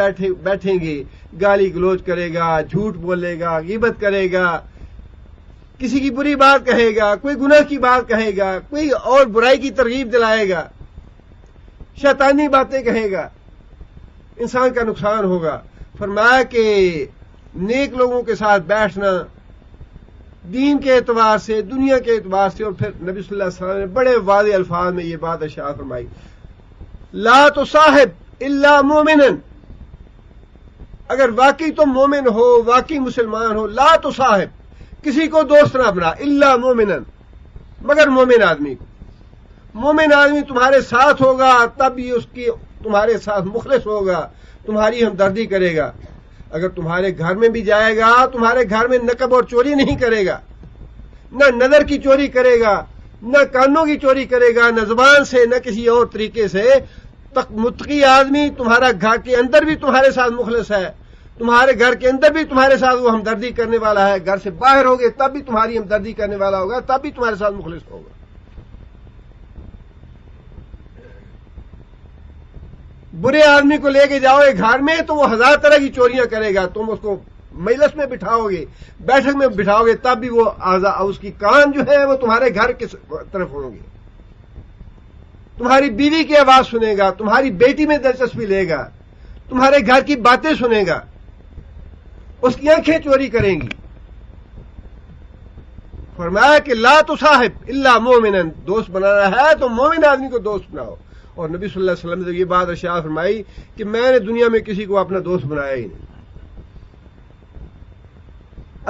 بیٹھیں گے، گالی گلوچ کرے گا، جھوٹ بولے گا، غیبت کرے گا، کسی کی بری بات کہے گا، کوئی گناہ کی بات کہے گا، کوئی اور برائی کی ترغیب دلائے گا، شیطانی باتیں کہے گا، انسان کا نقصان ہوگا۔ فرمایا کہ نیک لوگوں کے ساتھ بیٹھنا دین کے اعتبار سے، دنیا کے اعتبار سے، اور پھر نبی صلی اللہ علیہ وسلم نے بڑے واضح الفاظ میں یہ بات ارشاد فرمائی، لا تصاحب الا مومنا، اگر واقعی تم مومن ہو، واقعی مسلمان ہو، لا تصاحب، کسی کو دوست نہ بنا، الا مومنا، مگر مومن آدمی کو۔ مومن آدمی تمہارے ساتھ ہوگا تب ہی اس کی تمہارے ساتھ مخلص ہوگا، تمہاری ہمدردی کرے گا۔ اگر تمہارے گھر میں بھی جائے گا تمہارے گھر میں نقب اور چوری نہیں کرے گا، نہ نظر کی چوری کرے گا، نہ کانوں کی چوری کرے گا، نہ زبان سے، نہ کسی اور طریقے سے۔ متقی آدمی تمہارا گھر کے اندر بھی تمہارے ساتھ مخلص ہے، تمہارے گھر کے اندر بھی تمہارے ساتھ وہ ہمدردی کرنے والا ہے، گھر سے باہر ہوگے تب بھی تمہاری ہمدردی کرنے والا ہوگا، تب بھی تمہارے ساتھ مخلص ہوگا۔ برے آدمی کو لے کے جاؤ گے گھر میں تو وہ ہزار طرح کی چوریاں کرے گا، تم اس کو مجلس میں بٹھاؤ گے، بیٹھک میں بٹھاؤ گے، تب بھی وہ اس کی کان جو ہے وہ تمہارے گھر کی طرف ہوں گے، تمہاری بیوی کی آواز سنے گا، تمہاری بیٹی میں دلچسپی لے گا، تمہارے گھر کی باتیں سنے گا، اس کی آنکھیں چوری کریں گی۔ فرمایا کہ لا تصاحب الا مومنا، دوست بنانا ہے تو مومن آدمی کو دوست بناؤ۔ اور نبی صلی اللہ علیہ وسلم نے یہ بات ارشاد فرمائی کہ میں نے دنیا میں کسی کو اپنا دوست بنایا ہی نہیں۔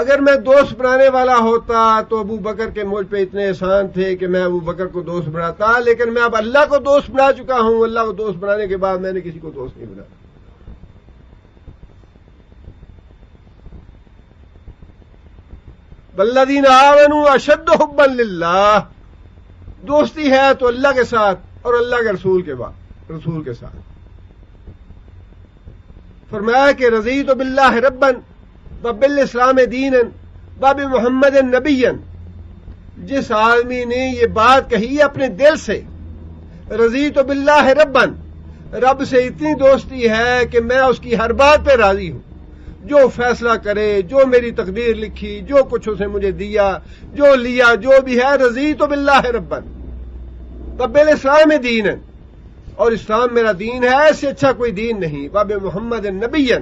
اگر میں دوست بنانے والا ہوتا تو ابو بکر کے مجھ پہ اتنے احسان تھے کہ میں ابو بکر کو دوست بناتا، لیکن میں اب اللہ کو دوست بنا چکا ہوں، اللہ کو دوست بنانے کے بعد میں نے کسی کو دوست نہیں بنایا۔ والذین آمنوا اشد حبا للہ، دوستی ہے تو اللہ کے ساتھ اور اللہ کے رسول کے ساتھ۔ فرمایا کہ رضیت باللہ ربا وبالاسلام دینا وبمحمد نبیا، جس آدمی نے یہ بات کہی اپنے دل سے، رضیت باللہ ربا، رب سے اتنی دوستی ہے کہ میں اس کی ہر بات پہ راضی ہوں، جو فیصلہ کرے، جو میری تقدیر لکھی، جو کچھ اسے مجھے دیا، جو لیا، جو بھی ہے، رضیت باللہ ربا وبالاسلام دینا، اور اسلام میرا دین ہے، اس سے اچھا کوئی دین نہیں، وبمحمد نبیا،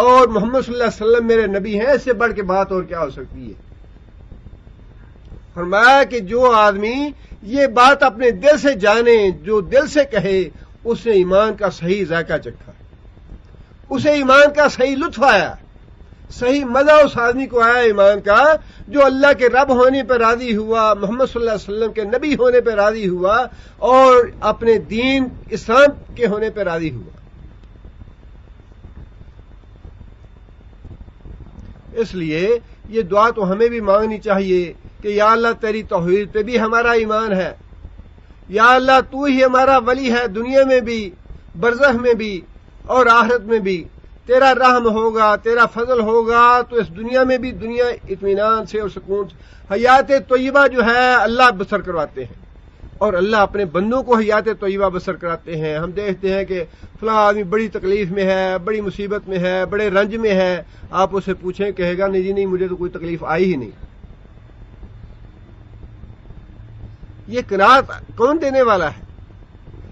اور محمد صلی اللہ علیہ وسلم میرے نبی ہیں، اس سے بڑھ کے بات اور کیا ہو سکتی ہے۔ فرمایا کہ جو آدمی یہ بات اپنے دل سے جانے، جو دل سے کہے، اس نے ایمان کا صحیح ذائقہ چکھا، اسے ایمان کا صحیح لطف آیا، صحیح مزہ اس آدمی کو آیا ایمان کا، جو اللہ کے رب ہونے پہ راضی ہوا، محمد صلی اللہ علیہ وسلم کے نبی ہونے پہ راضی ہوا، اور اپنے دین اسلام کے ہونے پہ راضی ہوا۔ اس لیے یہ دعا تو ہمیں بھی مانگنی چاہیے کہ یا اللہ تیری توحید پہ بھی ہمارا ایمان ہے، یا اللہ تو ہی ہمارا ولی ہے، دنیا میں بھی، برزخ میں بھی اور آخرت میں بھی، تیرا رحم ہوگا، تیرا فضل ہوگا تو اس دنیا میں بھی دنیا اطمینان سے اور سکون سے، حیات طیبہ جو ہے اللہ بسر کرواتے ہیں، اور اللہ اپنے بندوں کو حیات طیبہ بسر کراتے ہیں۔ ہم دیکھتے ہیں کہ فلاں آدمی بڑی تکلیف میں ہے، بڑی مصیبت میں ہے، بڑے رنج میں ہے، آپ اسے پوچھیں کہے گا نہیں جی نہیں، مجھے تو کوئی تکلیف آئی ہی نہیں۔ یہ قناعت کون دینے والا ہے؟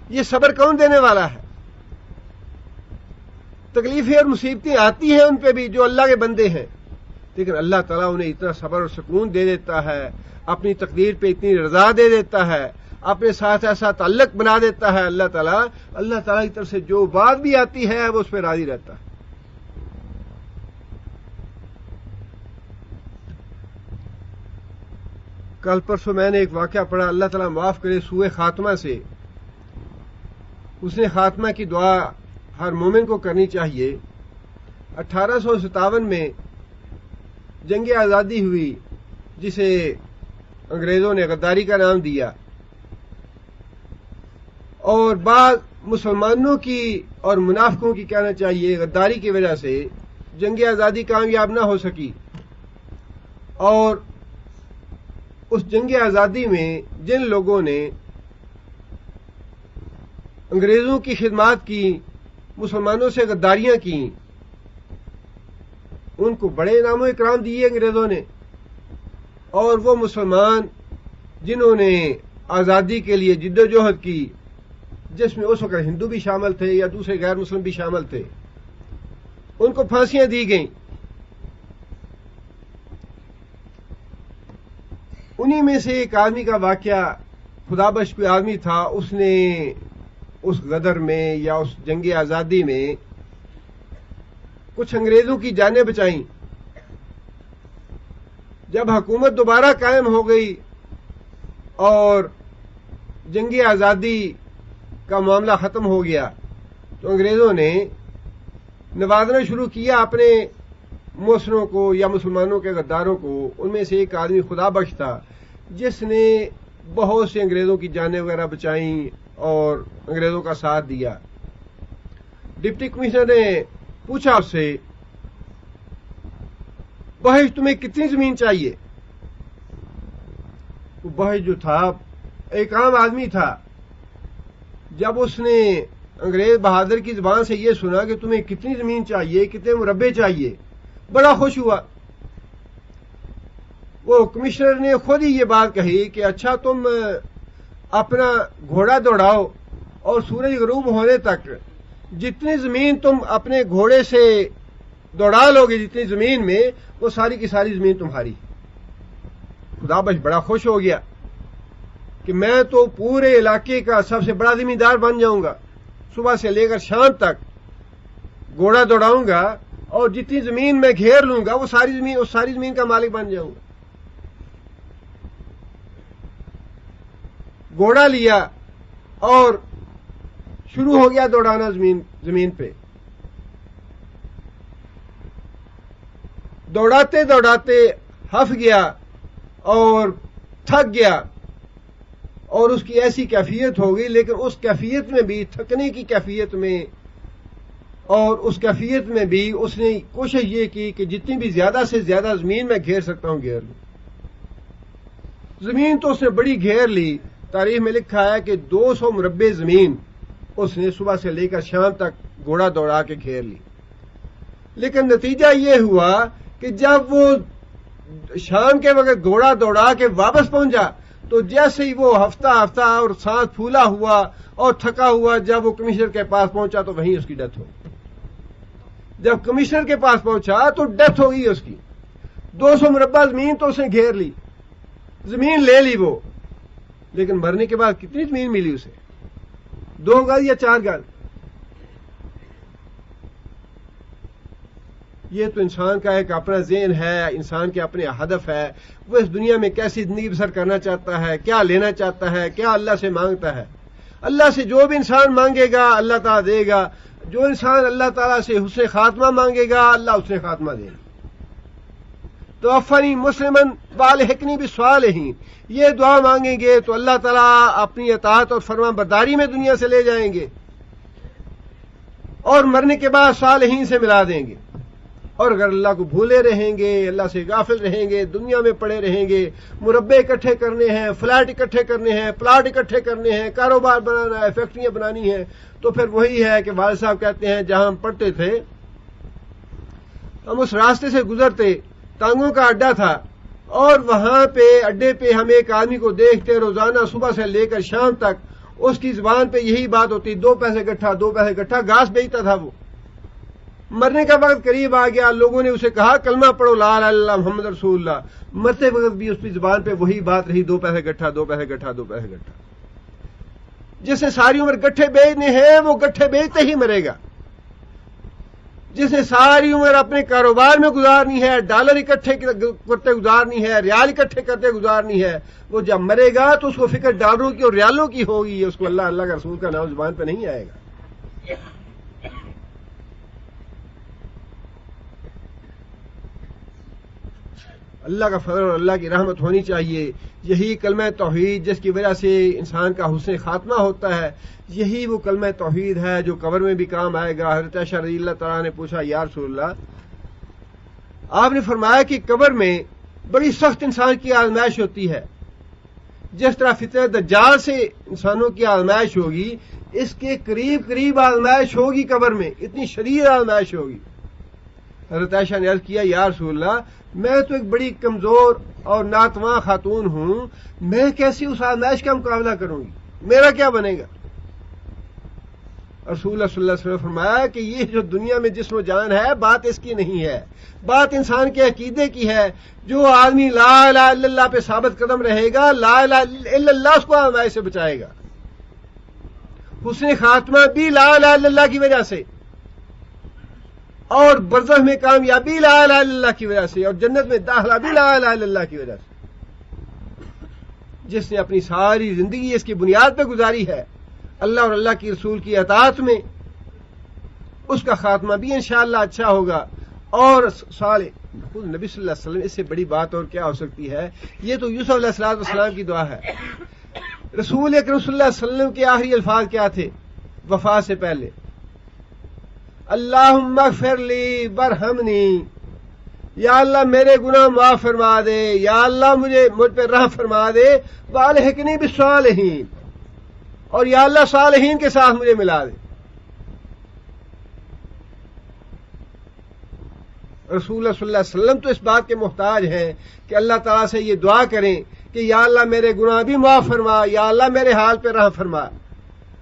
یہ صبر کون دینے والا ہے؟ تکلیفیں اور مصیبتیں آتی ہیں ان پہ بھی جو اللہ کے بندے ہیں، لیکن اللہ تعالیٰ انہیں اتنا صبر اور سکون دے دیتا ہے، اپنی تقدیر پہ اتنی رضا دے دیتا ہے، اپنے ساتھ ایسا تعلق بنا دیتا ہے اللہ تعالیٰ کی طرف سے جو بات بھی آتی ہے وہ اس پہ راضی رہتا ہے۔ کل پرسوں میں نے ایک واقعہ پڑھا، اللہ تعالیٰ معاف کرے، سوء خاتمہ سے۔ اس نے خاتمہ کی دعا ہر مومن کو کرنی چاہیے۔ 1857 میں جنگ آزادی ہوئی جسے انگریزوں نے غداری کا نام دیا، اور بعض مسلمانوں کی اور منافقوں کی کہنا چاہیے غداری کی وجہ سے جنگ آزادی کامیاب نہ ہو سکی، اور اس جنگ آزادی میں جن لوگوں نے انگریزوں کی خدمات کی، مسلمانوں سے غداریاں کی، ان کو بڑے انعام و اکرام دیے انگریزوں نے، اور وہ مسلمان جنہوں نے آزادی کے لیے جد و جہد کی، جس میں اس وقت ہندو بھی شامل تھے یا دوسرے غیر مسلم بھی شامل تھے، ان کو پھانسیاں دی گئیں۔ انہی میں سے ایک آدمی کا واقعہ، خدا بخش کوئی آدمی تھا، اس نے اس غدر میں یا اس جنگ آزادی میں کچھ انگریزوں کی جانیں بچائیں۔ جب حکومت دوبارہ قائم ہو گئی اور جنگ آزادی کا معاملہ ختم ہو گیا تو انگریزوں نے نوازنا شروع کیا اپنے موثروں کو یا مسلمانوں کے غداروں کو۔ ان میں سے ایک آدمی خدا بخش تھا جس نے بہت سے انگریزوں کی جانیں وغیرہ بچائیں اور انگریزوں کا ساتھ دیا۔ ڈپٹی کمشنر نے پوچھا اس سے، بخش تمہیں کتنی زمین چاہیے؟ وہ بخش جو تھا ایک عام آدمی تھا، جب اس نے انگریز بہادر کی زبان سے یہ سنا کہ تمہیں کتنی زمین چاہیے، کتنے مربع چاہیے، بڑا خوش ہوا۔ وہ کمشنر نے خود ہی یہ بات کہی کہ اچھا تم اپنا گھوڑا دوڑاؤ اور سورج غروب ہونے تک جتنی زمین تم اپنے گھوڑے سے دوڑا لو گے، جتنی زمین میں، وہ ساری کی ساری زمین تمہاری۔ خدا بخش بڑا خوش ہو گیا کہ میں تو پورے علاقے کا سب سے بڑا زمیندار بن جاؤں گا، صبح سے لے کر شام تک گھوڑا دوڑاؤں گا اور جتنی زمین میں گھیر لوں گا وہ ساری زمین کا مالک بن جاؤں گا۔ گھوڑا لیا اور شروع ہو گیا دوڑانا زمین پہ۔ دوڑاتے دوڑاتے ہف گیا اور تھک گیا، اور اس کی ایسی کیفیت ہو گئی، لیکن اس کیفیت میں بھی، تھکنے کی کیفیت میں اور اس کیفیت میں بھی اس نے کوشش یہ کی کہ جتنی بھی زیادہ سے زیادہ زمین میں گھیر سکتا ہوں گھیر لوں۔ زمین تو اس نے بڑی گھیر لی، تاریخ میں لکھا ہے کہ 200 مربع زمین اس نے صبح سے لے کر شام تک گھوڑا دوڑا کے گھیر لی۔ لیکن نتیجہ یہ ہوا کہ جب وہ شام کے وقت گھوڑا دوڑا کے واپس پہنچا تو جیسے ہی وہ ہفتہ اور سانس پھولا ہوا اور تھکا ہوا جب وہ کمشنر کے پاس پہنچا تو وہیں اس کی ڈیتھ ہو گئی۔ جب کمشنر کے پاس پہنچا تو ڈیتھ ہو گئی اس کی۔ 200 مربع زمین تو اس نے گھیر لی، زمین لے لی وہ، لیکن مرنے کے بعد کتنی زمین ملی اسے؟ 2 گز یا 4 گز؟ یہ تو انسان کا ایک اپنا ذہن ہے، انسان کے اپنے ہدف ہے، وہ اس دنیا میں کیسی زندگی بسر کرنا چاہتا ہے، کیا لینا چاہتا ہے، کیا اللہ سے مانگتا ہے۔ اللہ سے جو بھی انسان مانگے گا اللہ تعالیٰ دے گا، جو انسان اللہ تعالیٰ سے حسن خاتمہ مانگے گا اللہ حسن خاتمہ دے گا۔ توفنی مسلمن والحقنی بالصالحین، یہ دعا مانگیں گے تو اللہ تعالیٰ اپنی اطاعت اور فرمان برداری میں دنیا سے لے جائیں گے، اور مرنے کے بعد صالحین سے ملا دیں گے. اور اگر اللہ کو بھولے رہیں گے, اللہ سے غافل رہیں گے, دنیا میں پڑے رہیں گے, مربے اکٹھے کرنے ہیں, فلیٹ اکٹھے کرنے ہیں, پلاٹ اکٹھے کرنے ہیں, کاروبار بنانا ہے, فیکٹریاں بنانی ہیں, تو پھر وہی ہے کہ والد صاحب کہتے ہیں جہاں ہم پڑھتے تھے ہم اس راستے سے گزرتے, ٹانگوں کا اڈا تھا, اور وہاں پہ اڈے پہ ہم ایک آدمی کو دیکھتے روزانہ صبح سے لے کر شام تک اس کی زبان پہ یہی بات ہوتی, 2 پیسے گٹھا 2 پیسے گٹھا, گھاس بیچتا تھا. وہ مرنے کا وقت قریب آ گیا, لوگوں نے اسے کہا کلمہ پڑھو لا الہ الا اللہ محمد رسول اللہ. مرتے وقت بھی اس کی زبان پہ وہی بات رہی, 2 پیسے گٹھا 2 پیسے گٹھا 2 پیسے گٹھا. جس نے ساری عمر گٹھے بیچنے ہیں وہ گٹھے بیچتے ہی مرے گا. جس نے ساری عمر اپنے کاروبار میں گزارنی ہے, ڈالر اکٹھے کرتے گزارنی ہے, ریال اکٹھے کرتے گزارنی ہے, وہ جب مرے گا تو اس کو فکر ڈالروں کی اور ریالوں کی ہوگی, اس کو اللہ کا رسول کا نام زبان پہ نہیں آئے گا. اللہ کا فضل اور اللہ کی رحمت ہونی چاہیے. یہی کلمہ توحید جس کی وجہ سے انسان کا حسن خاتمہ ہوتا ہے, یہی وہ کلمہ توحید ہے جو قبر میں بھی کام آئے گا. حضرت عائشہ رضی اللہ تعالیٰ نے پوچھا یا رسول اللہ, آپ نے فرمایا کہ قبر میں بڑی سخت انسان کی آزمائش ہوتی ہے, جس طرح فتنہ دجال سے انسانوں کی آزمائش ہوگی اس کے قریب قریب آزمائش ہوگی قبر میں, اتنی شدید آزمائش ہوگی. حضرت عائشہ نے عرض کیا یا رسول اللہ, میں تو ایک بڑی کمزور اور ناتواں خاتون ہوں, میں کیسی اس آزمائش کا مقابلہ کروں گی, میرا کیا بنے گا؟ رسول اللہ صلی اللہ علیہ وسلم نے فرمایا کہ یہ جو دنیا میں جسم و جان ہے بات اس کی نہیں ہے, بات انسان کے عقیدے کی ہے. جو آدمی لا الہ الا اللہ پہ ثابت قدم رہے گا, لا الہ الا اللہ اس کو آزمائش سے بچائے گا. حسن خاتمہ بھی لا الہ الا اللہ کی وجہ سے, اور برزخ میں کامیابی لا الہ الا اللہ کی وجہ سے, اور جنت میں داخلہ بھی لا الہ الا اللہ کی وجہ سے. جس نے اپنی ساری زندگی اس کی بنیاد پہ گزاری ہے اللہ اور اللہ کی رسول کی اطاعت میں, اس کا خاتمہ بھی انشاءاللہ اچھا ہوگا. اور صالح نبی صلی اللہ علیہ وسلم, اس سے بڑی بات اور کیا ہو سکتی ہے؟ یہ تو یوسف علیہ السلام کی دعا ہے. رسول اکرم صلی اللہ علیہ وسلم کے آخری الفاظ کیا تھے وفات سے پہلے؟ اللہم اغفر لی ورحمنی, یا اللہ میرے گناہ معاف فرما دے, یا اللہ مجھ پہ رحم فرما دے, والحقنی بالصالحین, اور یا اللہ صالحین کے ساتھ مجھے ملا دے. رسول اللہ صلی اللہ علیہ وسلم تو اس بات کے محتاج ہیں کہ اللہ تعالیٰ سے یہ دعا کریں کہ یا اللہ میرے گناہ بھی معاف فرما, یا اللہ میرے حال پہ رحم فرما,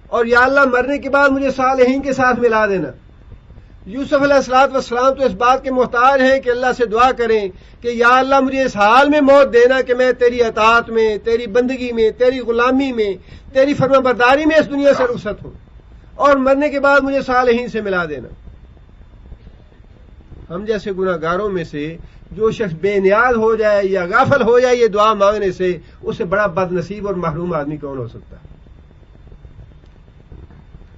اور یا اللہ مرنے کے بعد مجھے صالحین کے ساتھ ملا دینا. یوسف علیہ السلام تو اس بات کے محتاج ہیں کہ اللہ سے دعا کریں کہ یا اللہ مجھے اس حال میں موت دینا کہ میں تیری اطاعت میں, تیری بندگی میں, تیری غلامی میں, تیری فرما برداری میں اس دنیا سے رخصت ہوں, اور مرنے کے بعد مجھے صالحین سے ملا دینا. ہم جیسے گناہ گاروں میں سے جو شخص بے نیاز ہو جائے یا غافل ہو جائے یہ دعا مانگنے سے, اس سے بڑا بد نصیب اور محروم آدمی کون ہو سکتا ہے؟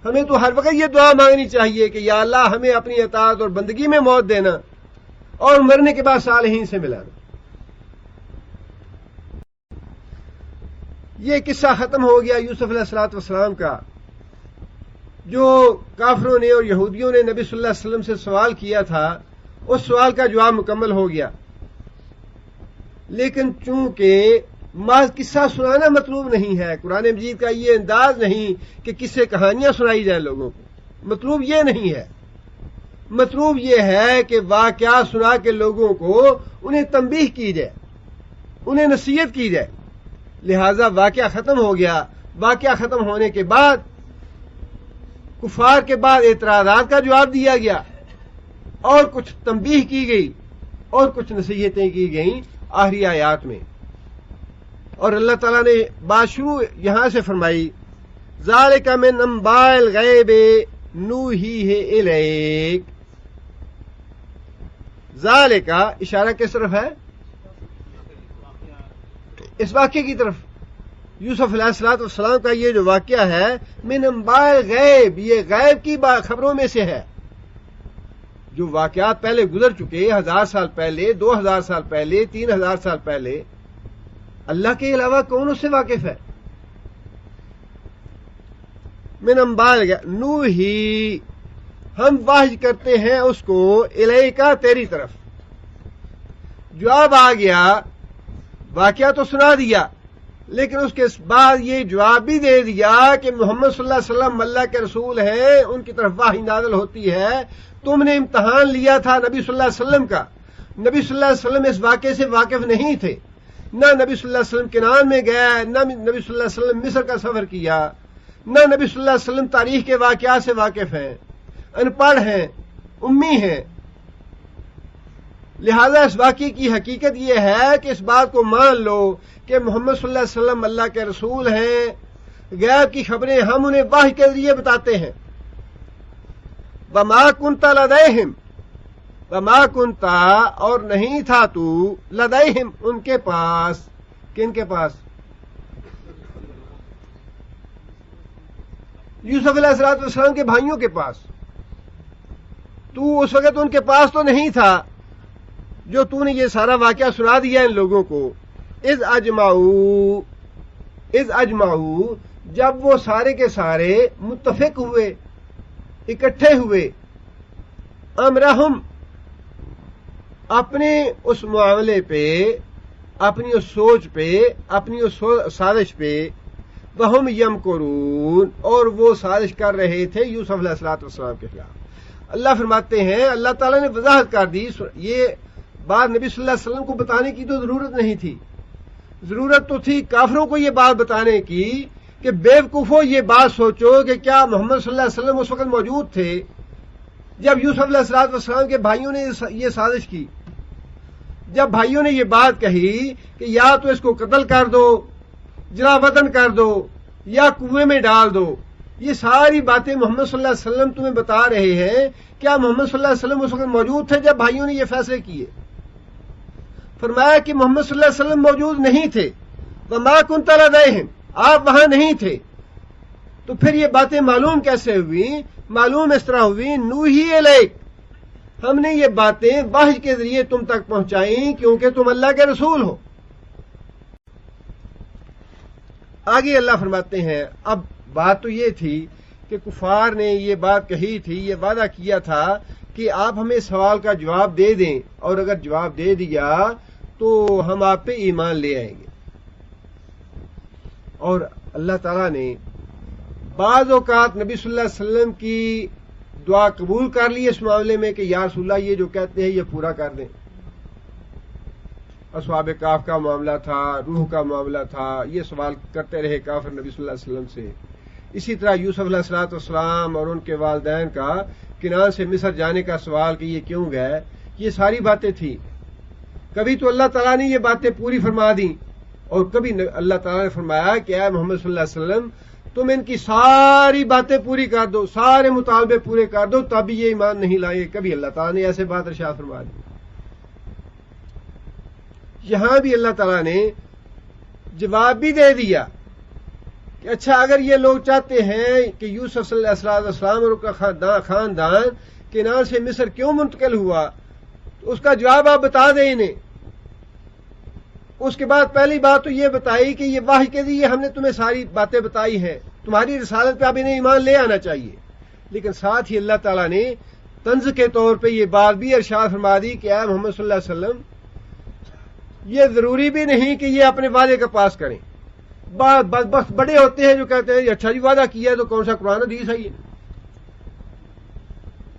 ہمیں تو ہر وقت یہ دعا مانگنی چاہیے کہ یا اللہ ہمیں اپنی اطاعت اور بندگی میں موت دینا اور مرنے کے بعد صالحین سے ملانا. یہ قصہ ختم ہو گیا یوسف علیہ السلام کا. جو کافروں نے اور یہودیوں نے نبی صلی اللہ علیہ وسلم سے سوال کیا تھا اس سوال کا جواب مکمل ہو گیا. لیکن چونکہ محض قصہ سنانا مطلوب نہیں ہے, قرآن مجید کا یہ انداز نہیں کہ قصے کہانیاں سنائی جائیں لوگوں کو, مطلوب یہ نہیں ہے. مطلوب یہ ہے کہ واقعات سنا کے لوگوں کو انہیں تنبیہ کی جائے, انہیں نصیحت کی جائے. لہذا واقعہ ختم ہو گیا. واقعہ ختم ہونے کے بعد کفار کے بعد اعتراضات کا جواب دیا گیا, اور کچھ تنبیہ کی گئی اور کچھ نصیحتیں کی گئیں آخری آیات میں. اور اللہ تعالیٰ نے بات شروع یہاں سے فرمائی, ذالک من انباء الغیب نوحیہ الیک. ذالک اشارہ کس طرف ہے؟ اس واقعے کی طرف. یوسف علیہ السلام کا یہ جو واقعہ ہے من انباء الغیب, یہ غیب کی خبروں میں سے ہے. جو واقعات پہلے گزر چکے 1000 سال پہلے, 2000 سال پہلے, 3000 سال پہلے, اللہ کے علاوہ کون اس سے واقف ہے؟ من انباء الغیب نوحی, ہم واحد کرتے ہیں اس کو الیکا تیری طرف. جواب آ گیا, واقعہ تو سنا دیا, لیکن اس کے بعد یہ جواب بھی دے دیا کہ محمد صلی اللہ علیہ وسلم اللہ کے رسول ہیں, ان کی طرف وحی نازل ہوتی ہے. تم نے امتحان لیا تھا نبی صلی اللہ علیہ وسلم کا. نبی صلی اللہ علیہ وسلم اس واقعے سے واقف نہیں تھے. نہ نبی صلی اللہ علیہ وسلم کنعان میں گئے, نہ نبی صلی اللہ علیہ وسلم مصر کا سفر کیا, نہ نبی صلی اللہ علیہ وسلم تاریخ کے واقعات سے واقف ہیں, ان پڑھ ہیں, امی ہیں. لہذا اس واقعے کی حقیقت یہ ہے کہ اس بات کو مان لو کہ محمد صلی اللہ علیہ وسلم اللہ کے رسول ہیں. غیب کی خبریں ہم انہیں وحی کے ذریعے بتاتے ہیں. وما کنت لدیہم, وما کنت اور نہیں تھا تو, لدیہم ان کے پاس. کن کے پاس؟ یوسف علیہ السلام کے بھائیوں کے پاس. تو اس وقت ان کے پاس تو نہیں تھا جو تو نے یہ سارا واقعہ سنا دیا ان لوگوں کو. اذ اجمعو جب وہ سارے کے سارے متفق ہوئے, اکٹھے ہوئے, امرہم اپنے اس معاملے پہ, اپنی اس سوچ پہ, اپنی اس سازش پہ, وہم یمکرون اور وہ سازش کر رہے تھے یوسف علیہ السلام کے خلاف. اللہ فرماتے ہیں, اللہ تعالیٰ نے وضاحت کر دی. یہ بات نبی صلی اللہ علیہ وسلم کو بتانے کی تو ضرورت نہیں تھی. ضرورت تو تھی کافروں کو یہ بات بتانے کی کہ بیوقوفوں یہ بات سوچو کہ کیا محمد صلی اللہ علیہ وسلم اس وقت موجود تھے جب یوسف علیہ السلام کے بھائیوں نے یہ سازش کی. جب بھائیوں نے یہ بات کہی کہ یا تو اس کو قتل کر دو, جلا وطن کر دو, یا کنویں میں ڈال دو. یہ ساری باتیں محمد صلی اللہ علیہ وسلم تمہیں بتا رہے ہیں. کیا محمد صلی اللہ علیہ وسلم اس وقت موجود تھے جب بھائیوں نے یہ فیصلے کیے؟ فرمایا کہ محمد صلی اللہ علیہ وسلم موجود نہیں تھے. وما کنت لدیہم, آپ وہاں نہیں تھے. تو پھر یہ باتیں معلوم کیسے ہوئی؟ معلوم اس طرح ہوئی, نوحی الیک, ہم نے یہ باتیں وحی کے ذریعے تم تک پہنچائیں کیونکہ تم اللہ کے رسول ہو. آگے اللہ فرماتے ہیں, اب بات تو یہ تھی کہ کفار نے یہ بات کہی تھی, یہ وعدہ کیا تھا کہ آپ ہمیں سوال کا جواب دے دیں, اور اگر جواب دے دیا تو ہم آپ پہ ایمان لے آئیں گے. اور اللہ تعالیٰ نے بعض اوقات نبی صلی اللہ علیہ وسلم کی دعا قبول کر لی اس معاملے میں کہ یا رسول اللہ یہ جو کہتے ہیں یہ پورا کر دیں. اصحاب کہف کا معاملہ تھا, روح کا معاملہ تھا, یہ سوال کرتے رہے کافر نبی صلی اللہ علیہ وسلم سے. اسی طرح یوسف علیہ السلام اور ان کے والدین کا کنعان سے مصر جانے کا سوال کہ یہ کیوں گئے, یہ ساری باتیں تھیں. کبھی تو اللہ تعالیٰ نے یہ باتیں پوری فرما دیں, اور کبھی اللہ تعالیٰ نے فرمایا کہ اے محمد صلی اللہ علیہ وسلم تم ان کی ساری باتیں پوری کر دو, سارے مطالبے پورے کر دو, تب یہ ایمان نہیں لائیں. کبھی اللہ تعالیٰ نے ایسے بات ارشاد فرما دی. یہاں بھی اللہ تعالیٰ نے جواب بھی دے دیا کہ اچھا اگر یہ لوگ چاہتے ہیں کہ یوسف صلی اللہ علیہ وسلم اور ان کا خاندان کنعان سے مصر کیوں منتقل ہوا, تو اس کا جواب آپ بتا دیں انہیں. اس کے بعد پہلی بات تو یہ بتائی کہ یہ وحی کے ذریعے ہم نے تمہیں ساری باتیں بتائی ہیں, تمہاری رسالت پہ اب انہیں ایمان لے آنا چاہیے. لیکن ساتھ ہی اللہ تعالیٰ نے طنز کے طور پہ یہ بات بھی ارشاد فرما دی کہ اے محمد صلی اللہ علیہ وسلم یہ ضروری بھی نہیں کہ یہ اپنے وعدے کا پاس کریں. بس بڑے ہوتے ہیں جو کہتے ہیں اچھا جی وعدہ کیا ہے تو کون سا قرآن حدیث ہے. یہ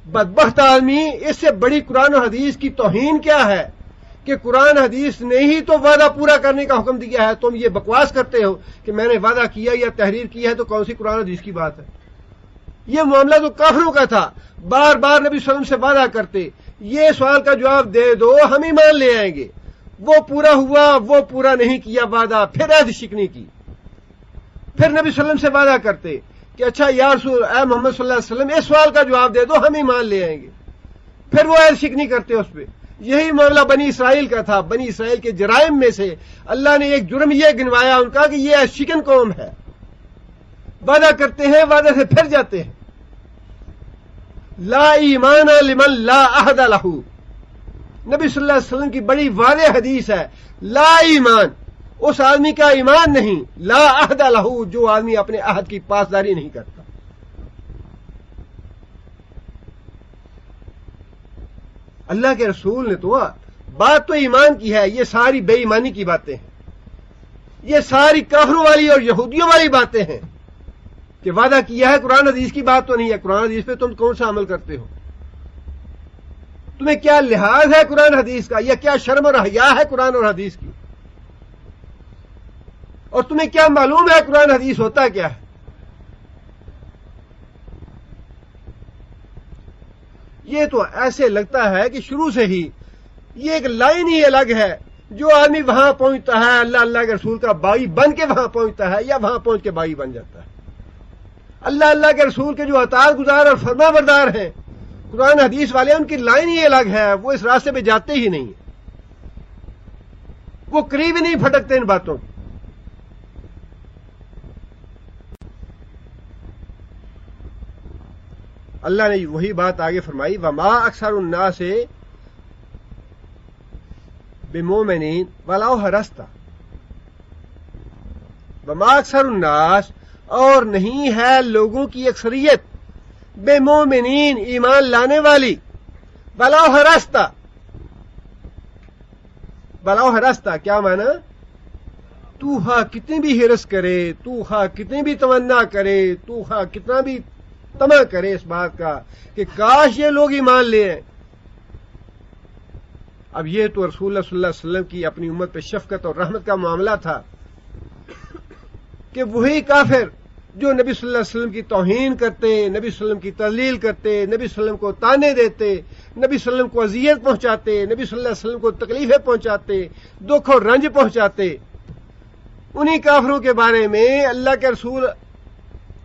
بدبخت آدمی, اس سے بڑی قرآن و حدیث کی توہین کیا ہے کہ قرآن حدیث نے ہی تو وعدہ پورا کرنے کا حکم دیا ہے, تم یہ بکواس کرتے ہو کہ میں نے وعدہ کیا یا تحریر کی ہے تو کون سی قرآن حدیث کی بات ہے. یہ معاملہ تو کافروں کا تھا, بار بار نبی صلی اللہ علیہ وسلم سے وعدہ کرتے یہ سوال کا جواب دے دو ہم ایمان لے آئیں گے. وہ پورا ہوا, وہ پورا نہیں کیا وعدہ, پھر عہد شکنی کی. پھر نبی صلی اللہ علیہ وسلم سے وعدہ کرتے کہ اچھا یا رسول اے محمد صلی اللہ علیہ وسلم اس سوال کا جواب دے دو ہم ایمان لے آئیں گے. پھر وہ عہد شکنی کرتے اس پہ. یہی معاملہ بنی اسرائیل کا تھا. بنی اسرائیل کے جرائم میں سے اللہ نے ایک جرم یہ گنوایا ان کا کہ یہ عہد شکن قوم ہے, وعدہ کرتے ہیں وعدے سے پھر جاتے ہیں. لا ایمان لمن لا عہد لہ, نبی صلی اللہ علیہ وسلم کی بڑی واضح حدیث ہے, لا ایمان اس آدمی کا ایمان نہیں, لا عہد لہ جو آدمی اپنے عہد کی پاسداری نہیں کرتا. اللہ کے رسول نے تو بات تو ایمان کی ہے، یہ ساری بے ایمانی کی باتیں ہیں، یہ ساری کافروں والی اور یہودیوں والی باتیں ہیں کہ وعدہ کیا ہے، قرآن حدیث کی بات تو نہیں ہے۔ قرآن حدیث پہ تم کون سا عمل کرتے ہو؟ تمہیں کیا لحاظ ہے قرآن حدیث کا، یا کیا شرم اور حیا ہے قرآن اور حدیث کی؟ اور تمہیں کیا معلوم ہے قرآن حدیث ہوتا کیا ہے؟ یہ تو ایسے لگتا ہے کہ شروع سے ہی یہ ایک لائن ہی الگ ہے، جو آدمی وہاں پہنچتا ہے اللہ اللہ کے رسول کا بائی بن کے وہاں پہنچتا ہے، یا وہاں پہنچ کے بائی بن جاتا ہے۔ اللہ اللہ کے رسول کے جو اطاعت گزار اور فرما بردار ہیں قرآن حدیث والے، ان کی لائن ہی الگ ہے، وہ اس راستے پہ جاتے ہی نہیں، وہ قریب ہی نہیں پھٹکتے ان باتوں کی۔ اللہ نے وہی بات آگے فرمائی، وما اکثر الناس بمؤمنین ولو حرصت، وما اکثر الناس، اور نہیں ہے لوگوں کی اکثریت، بمؤمنین ایمان لانے والی، ولو حرصت، ولو حرصت کیا معنی؟ تو ہاں کتنی بھی حرص کرے، تو ہاں کتنی بھی تمنا کرے، تو ہاں کتنا بھی طمع کرے اس بات کا کہ کاش یہ لوگ ایمان لے آئیں۔ اب یہ تو رسول اللہ صلی اللہ علیہ وسلم کی اپنی امت پہ شفقت اور رحمت کا معاملہ تھا کہ وہی کافر جو نبی صلی اللہ علیہ وسلم کی توہین کرتے، نبی صلی اللہ علیہ وسلم کی تذلیل کرتے، نبی صلی اللہ علیہ وسلم کو تانے دیتے، نبی صلی اللہ علیہ وسلم کو اذیت پہنچاتے، نبی صلی اللہ علیہ وسلم کو تکلیفیں پہنچاتے، دکھ اور رنج پہنچاتے، انہی کافروں کے بارے میں اللہ کے رسول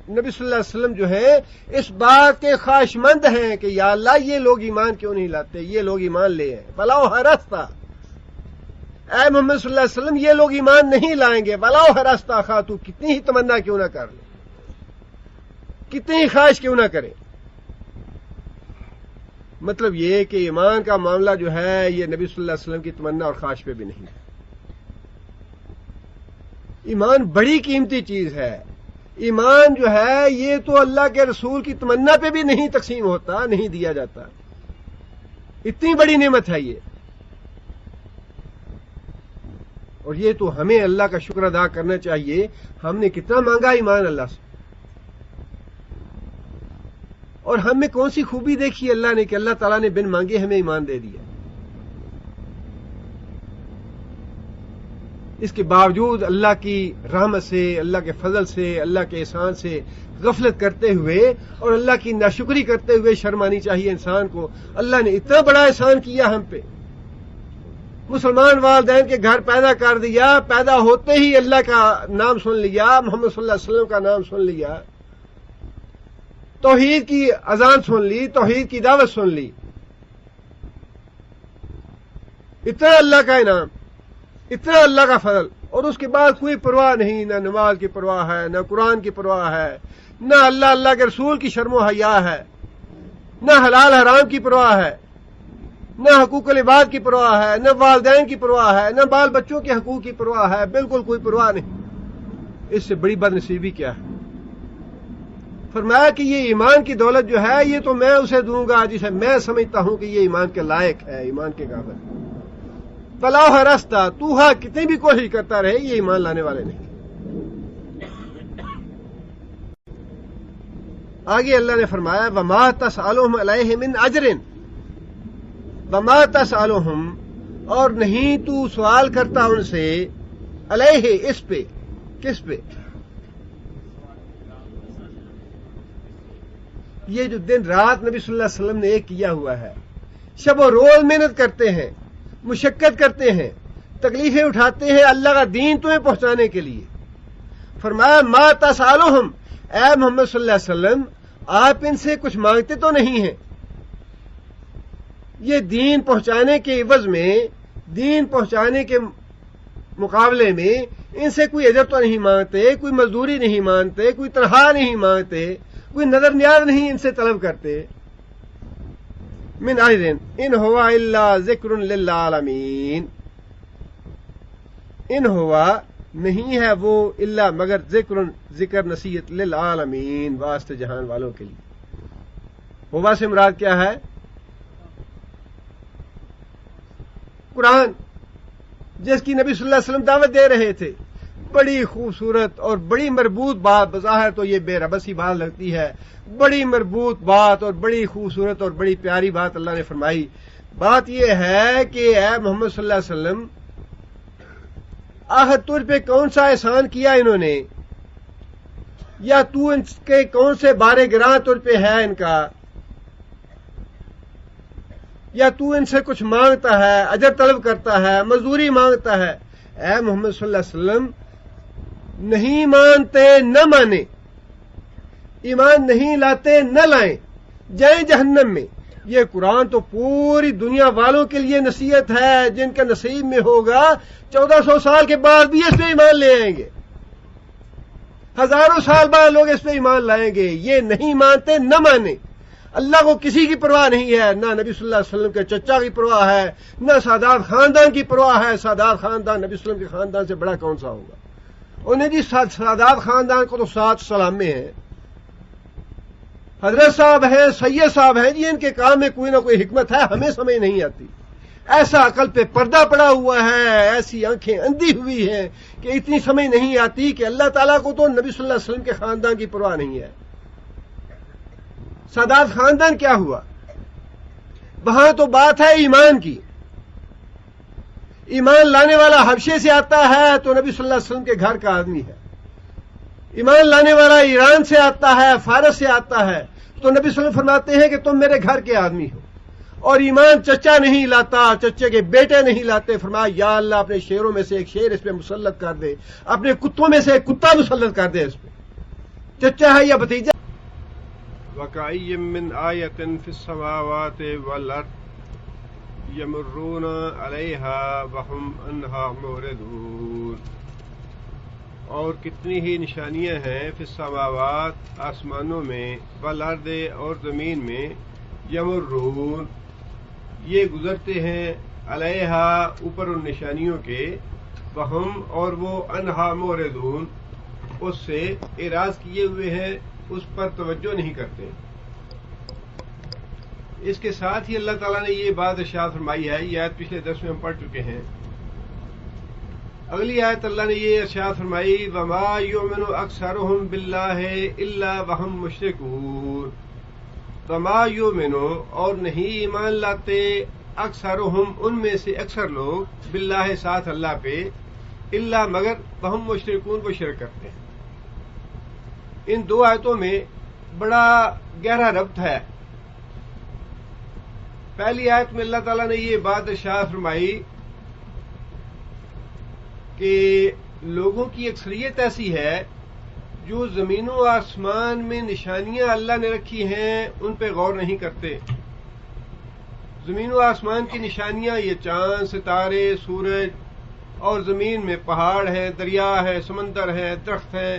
نبی صلی اللہ علیہ وسلم جو ہے اس بات کے خواہش مند ہیں کہ یا اللہ یہ لوگ ایمان کیوں نہیں لاتے، یہ لوگ ایمان لے آئیں۔ ولو حرصت، اے محمد صلی اللہ علیہ وسلم یہ لوگ ایمان نہیں لائیں گے، ولو حرصت، خواہ تو کتنی ہی تمنا کیوں نہ کر لے، کتنی ہی خواہش کیوں نہ کرے۔ مطلب یہ کہ ایمان کا معاملہ جو ہے یہ نبی صلی اللہ علیہ وسلم کی تمنا اور خواہش پہ بھی نہیں ہے۔ ایمان بڑی قیمتی چیز ہے، ایمان جو ہے یہ تو اللہ کے رسول کی تمنا پہ بھی نہیں تقسیم ہوتا، نہیں دیا جاتا، اتنی بڑی نعمت ہے یہ۔ اور یہ تو ہمیں اللہ کا شکر ادا کرنا چاہیے، ہم نے کتنا مانگا ایمان اللہ سے، اور ہم میں کون سی خوبی دیکھی اللہ نے کہ اللہ تعالیٰ نے بن مانگے ہمیں ایمان دے دیا۔ اس کے باوجود اللہ کی رحمت سے، اللہ کے فضل سے، اللہ کے احسان سے غفلت کرتے ہوئے اور اللہ کی ناشکری کرتے ہوئے شرم آنی چاہیے انسان کو۔ اللہ نے اتنا بڑا احسان کیا ہم پہ، مسلمان والدین کے گھر پیدا کر دیا، پیدا ہوتے ہی اللہ کا نام سن لیا، محمد صلی اللہ علیہ وسلم کا نام سن لیا، توحید کی اذان سن لی، توحید کی دعوت سن لی۔ اتنا اللہ کا انعام، اتنا اللہ کا فضل، اور اس کے بعد کوئی پرواہ نہیں، نہ نماز کی پرواہ ہے، نہ قرآن کی پرواہ ہے، نہ اللہ کے رسول کی شرم و حیا ہے، نہ حلال حرام کی پرواہ ہے، نہ حقوق العباد کی پرواہ ہے، نہ والدین کی پرواہ ہے، نہ بال بچوں کے حقوق کی پرواہ ہے، بالکل کوئی پرواہ نہیں۔ اس سے بڑی بد نصیبی کیا ہے؟ فرمایا کہ یہ ایمان کی دولت جو ہے یہ تو میں اسے دوں گا جسے میں سمجھتا ہوں کہ یہ ایمان کے لائق ہے، ایمان کے قابل۔ ولو حرصت، تو ہاں کتنی بھی کوشش کرتا رہے یہ ایمان لانے والے نہیں۔ آگے اللہ نے فرمایا وما تسألهم علیہ من اجر، وما تسألهم، اور نہیں تو سوال کرتا ان سے، علیہ اس پہ، کس پہ؟ یہ جو دن رات نبی صلی اللہ علیہ وسلم نے ایک کیا ہوا ہے، شب و روز محنت کرتے ہیں، مشقت کرتے ہیں، تکلیفیں اٹھاتے ہیں اللہ کا دین تمہیں پہنچانے کے لیے۔ فرمایا ما تسألهم، اے محمد صلی اللہ علیہ وسلم آپ ان سے کچھ مانگتے تو نہیں ہیں، یہ دین پہنچانے کے عوض میں، دین پہنچانے کے مقابلے میں ان سے کوئی اجر تو نہیں مانگتے، کوئی مزدوری نہیں مانگتے، کوئی تنخواہ نہیں مانگتے، کوئی نظر نیاز نہیں ان سے طلب کرتے۔ من اجر ان ہوا الا ذکر للعالمین، ان ہوا نہیں ہے وہ الا مگر ذکر نصیحت للعالمین، واسطے جہان والوں کے لیے۔ ہوا سے مراد کیا ہے؟ قرآن جس کی نبی صلی اللہ علیہ وسلم دعوت دے رہے تھے، بڑی خوبصورت اور بڑی مربوط بات، بظاہر تو یہ بے ربسی بات لگتی ہے، بڑی مربوط بات اور بڑی خوبصورت اور بڑی پیاری بات اللہ نے فرمائی۔ بات یہ ہے کہ اے محمد صلی اللہ علیہ وسلم، آخر تجھ پہ کون سا احسان کیا انہوں نے، یا تو ان کے کون سے بارے گراں تجھ پہ ہے ان کا، یا تو ان سے کچھ مانگتا ہے، اجر طلب کرتا ہے، مزدوری مانگتا ہے۔ اے محمد صلی اللہ علیہ وسلم، نہیں مانتے نہ مانے، ایمان نہیں لاتے نہ لائیں، جائیں جہنم میں۔ یہ قرآن تو پوری دنیا والوں کے لیے نصیحت ہے، جن کا نصیب میں ہوگا 1400 سال کے بعد بھی اس پہ ایمان لے آئیں گے، ہزاروں سال بعد لوگ اس پہ ایمان لائیں گے۔ یہ نہیں مانتے نہ مانے۔ اللہ کو کسی کی پرواہ نہیں ہے، نہ نبی صلی اللہ علیہ وسلم کے چچا کی پرواہ ہے، نہ سادات خاندان کی پرواہ ہے۔ سادات خاندان نبی صلی اللہ علیہ وسلم کے خاندان سے بڑا کون سا ہوگا؟ انہیں جی سادات خاندان کو تو 7 سلامے ہیں، حضرت صاحب ہیں، سید صاحب ہیں، جی ان کے کام میں کوئی نہ کوئی حکمت ہے، ہمیں سمجھ نہیں آتی۔ ایسا عقل پہ پردہ پڑا ہوا ہے، ایسی آنکھیں اندھی ہوئی ہیں کہ اتنی سمجھ نہیں آتی کہ اللہ تعالیٰ کو تو نبی صلی اللہ علیہ وسلم کے خاندان کی پرواہ نہیں ہے۔ سادات خاندان کیا ہوا؟ وہاں تو بات ہے ایمان کی۔ ایمان لانے والا حبشے سے آتا ہے تو نبی صلی اللہ علیہ وسلم کے گھر کا آدمی ہے، ایمان لانے والا ایران سے آتا ہے، فارس سے آتا ہے تو نبی صلی اللہ علیہ وسلم فرماتے ہیں کہ تم میرے گھر کے آدمی ہو۔ اور ایمان چچا نہیں لاتا، چچے کے بیٹے نہیں لاتے۔ فرمایا یا اللہ اپنے شیروں میں سے ایک شیر اس پہ مسلط کر دے، اپنے کتوں میں سے ایک کتا مسلط کر دے اس پہ، چچا ہے یا بھتیجا۔ وَكَأَيٍّ مِّنْ آيَةٍ فِي السَّمَاوَاتِ وَالْأَرْضِ يَمُرُّونَ عَلَيْهَا وَهُمْ عَنْهَا مُعْرِضُونَ۔ اور کتنی ہی نشانیاں ہیں فی السماوات، آسمانوں میں، والارض اور زمین میں، یمرون یہ گزرتے ہیں، علیہا اوپر ان نشانیوں کے، وہم اور وہ انہا معرضون اس سے اعراض کیے ہوئے ہیں، اس پر توجہ نہیں کرتے۔ اس کے ساتھ ہی اللہ تعالیٰ نے یہ بات ارشاد فرمائی ہے، یہ آیت پچھلے درس میں ہم پڑھ چکے ہیں۔ اگلی آیت اللہ نے یہ ارشاد فرمائی، وَمَا يُؤْمِنُ أَكْثَرُهُم بِاللَّهِ إِلَّا وَهُمْ مُشْرِكُونَ۔ وَمَا يُؤْمِنُ اور نہیں ایمان لاتے، اکثرهم ان میں سے اکثر لوگ، باللہ ساتھ اللہ پہ، الا مگر وہم مشرکون کو شرک کرتے ہیں۔ ان دو آیتوں میں بڑا گہرا ربط ہے۔ پہلی آیت میں اللہ تعالیٰ نے یہ بات ارشاد فرمائی کہ لوگوں کی اکثریت ایسی ہے جو زمین و آسمان میں نشانیاں اللہ نے رکھی ہیں ان پہ غور نہیں کرتے۔ زمین و آسمان کی نشانیاں یہ چاند، ستارے، سورج، اور زمین میں پہاڑ ہیں، دریا ہے، سمندر ہیں، درخت ہیں،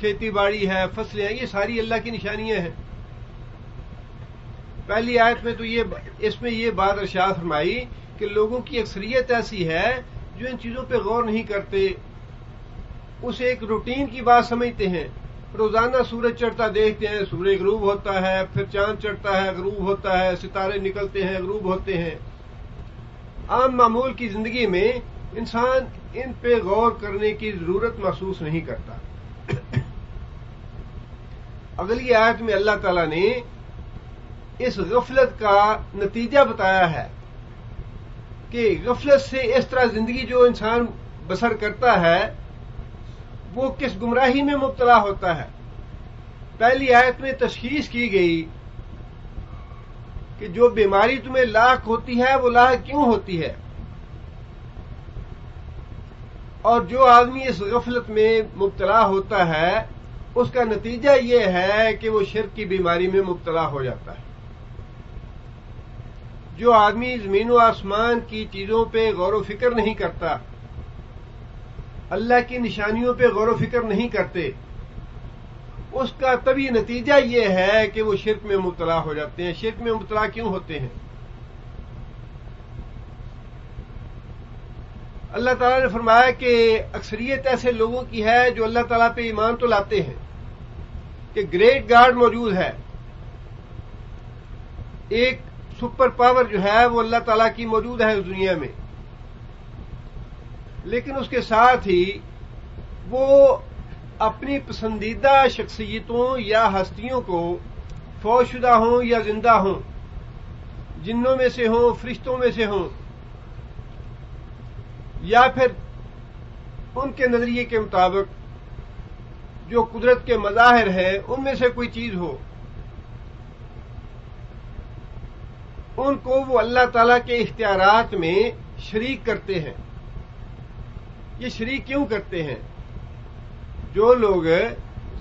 کھیتی باڑی ہے، فصلیں ہیں، یہ ساری اللہ کی نشانیاں ہیں۔ پہلی آیت میں تو اس میں یہ بات ارشاد فرمائی کہ لوگوں کی اکثریت ایسی ہے جو ان چیزوں پہ غور نہیں کرتے، اسے ایک روٹین کی بات سمجھتے ہیں۔ روزانہ سورج چڑھتا دیکھتے ہیں، سورج غروب ہوتا ہے، پھر چاند چڑھتا ہے، غروب ہوتا ہے، ستارے نکلتے ہیں، غروب ہوتے ہیں۔ عام معمول کی زندگی میں انسان ان پہ غور کرنے کی ضرورت محسوس نہیں کرتا۔ اگلی آیت میں اللہ تعالیٰ نے اس غفلت کا نتیجہ بتایا ہے کہ غفلت سے اس طرح زندگی جو انسان بسر کرتا ہے وہ کس گمراہی میں مبتلا ہوتا ہے۔ پہلی آیت میں تشخیص کی گئی کہ جو بیماری تمہیں لاحق ہوتی ہے وہ لاحق کیوں ہوتی ہے، اور جو آدمی اس غفلت میں مبتلا ہوتا ہے اس کا نتیجہ یہ ہے کہ وہ شرک کی بیماری میں مبتلا ہو جاتا ہے۔ جو آدمی زمین و آسمان کی چیزوں پہ غور و فکر نہیں کرتا، اللہ کی نشانیوں پہ غور و فکر نہیں کرتے، اس کا طبعی نتیجہ یہ ہے کہ وہ شرک میں مبتلا ہو جاتے ہیں۔ شرک میں مبتلا کیوں ہوتے ہیں؟ اللہ تعالیٰ نے فرمایا کہ اکثریت ایسے لوگوں کی ہے جو اللہ تعالیٰ پہ ایمان تو لاتے ہیں کہ گریٹ گاڈ موجود ہے، ایک سپر پاور جو ہے وہ اللہ تعالیٰ کی موجود ہے اس دنیا میں، لیکن اس کے ساتھ ہی وہ اپنی پسندیدہ شخصیتوں یا ہستیوں کو فوت شدہ ہوں یا زندہ ہوں، جنوں میں سے ہوں، فرشتوں میں سے ہوں، یا پھر ان کے نظریے کے مطابق جو قدرت کے مظاہر ہیں ان میں سے کوئی چیز ہو، ان کو وہ اللہ تعالیٰ کے اختیارات میں شریک کرتے ہیں۔ یہ شریک کیوں کرتے ہیں؟ جو لوگ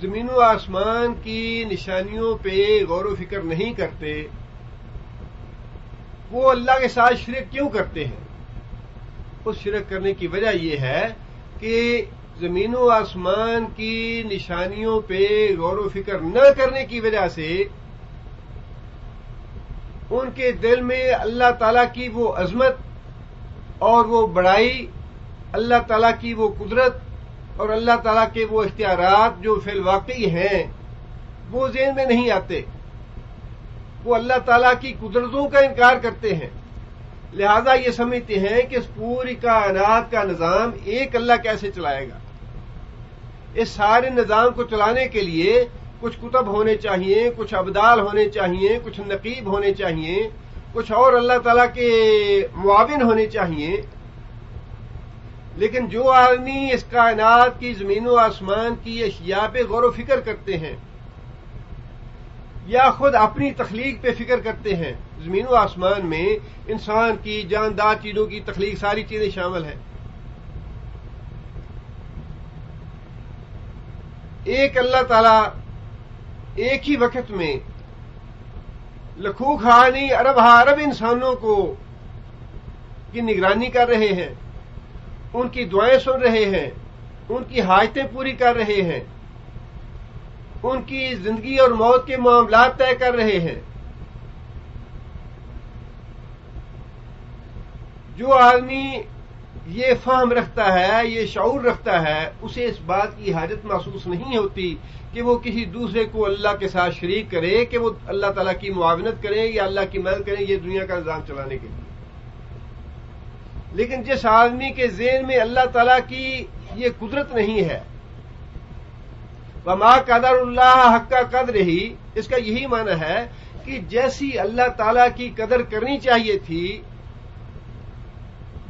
زمین و آسمان کی نشانیوں پہ غور و فکر نہیں کرتے، وہ اللہ کے ساتھ شرک کیوں کرتے ہیں؟ اس شرک کرنے کی وجہ یہ ہے کہ زمین و آسمان کی نشانیوں پہ غور و فکر نہ کرنے کی وجہ سے ان کے دل میں اللہ تعالیٰ کی وہ عظمت اور وہ بڑائی، اللہ تعالیٰ کی وہ قدرت اور اللہ تعالیٰ کے وہ اختیارات جو فی الواقع ہیں وہ ذہن میں نہیں آتے۔ وہ اللہ تعالیٰ کی قدرتوں کا انکار کرتے ہیں، لہذا یہ سمجھتے ہیں کہ اس پوری کائنات کا نظام ایک اللہ کیسے چلائے گا۔ اس سارے نظام کو چلانے کے لیے کچھ کتب ہونے چاہیے، کچھ ابدال ہونے چاہیے، کچھ نقیب ہونے چاہیے، کچھ اور اللہ تعالیٰ کے معاون ہونے چاہیے۔ لیکن جو آدمی اس کائنات کی زمین و آسمان کی اشیاء پہ غور و فکر کرتے ہیں یا خود اپنی تخلیق پہ فکر کرتے ہیں، زمین و آسمان میں انسان کی جاندار چیزوں کی تخلیق ساری چیزیں شامل ہیں۔ ایک اللہ تعالیٰ ایک ہی وقت میں لاکھوں خانی ارب ارب انسانوں کی نگرانی کر رہے ہیں، ان کی دعائیں سن رہے ہیں، ان کی حاجتیں پوری کر رہے ہیں، ان کی زندگی اور موت کے معاملات طے کر رہے ہیں۔ جو آدمی یہ فہم رکھتا ہے، یہ شعور رکھتا ہے، اسے اس بات کی حاجت محسوس نہیں ہوتی کہ وہ کسی دوسرے کو اللہ کے ساتھ شریک کرے، کہ وہ اللہ تعالیٰ کی معاونت کریں یا اللہ کی مدد کریں یہ دنیا کا نظام چلانے کے لیے۔ لیکن جس آدمی کے ذہن میں اللہ تعالیٰ کی یہ قدرت نہیں ہے، وما قدر اللہ حق قدر ہی، اس کا یہی معنی ہے کہ جیسی اللہ تعالیٰ کی قدر کرنی چاہیے تھی،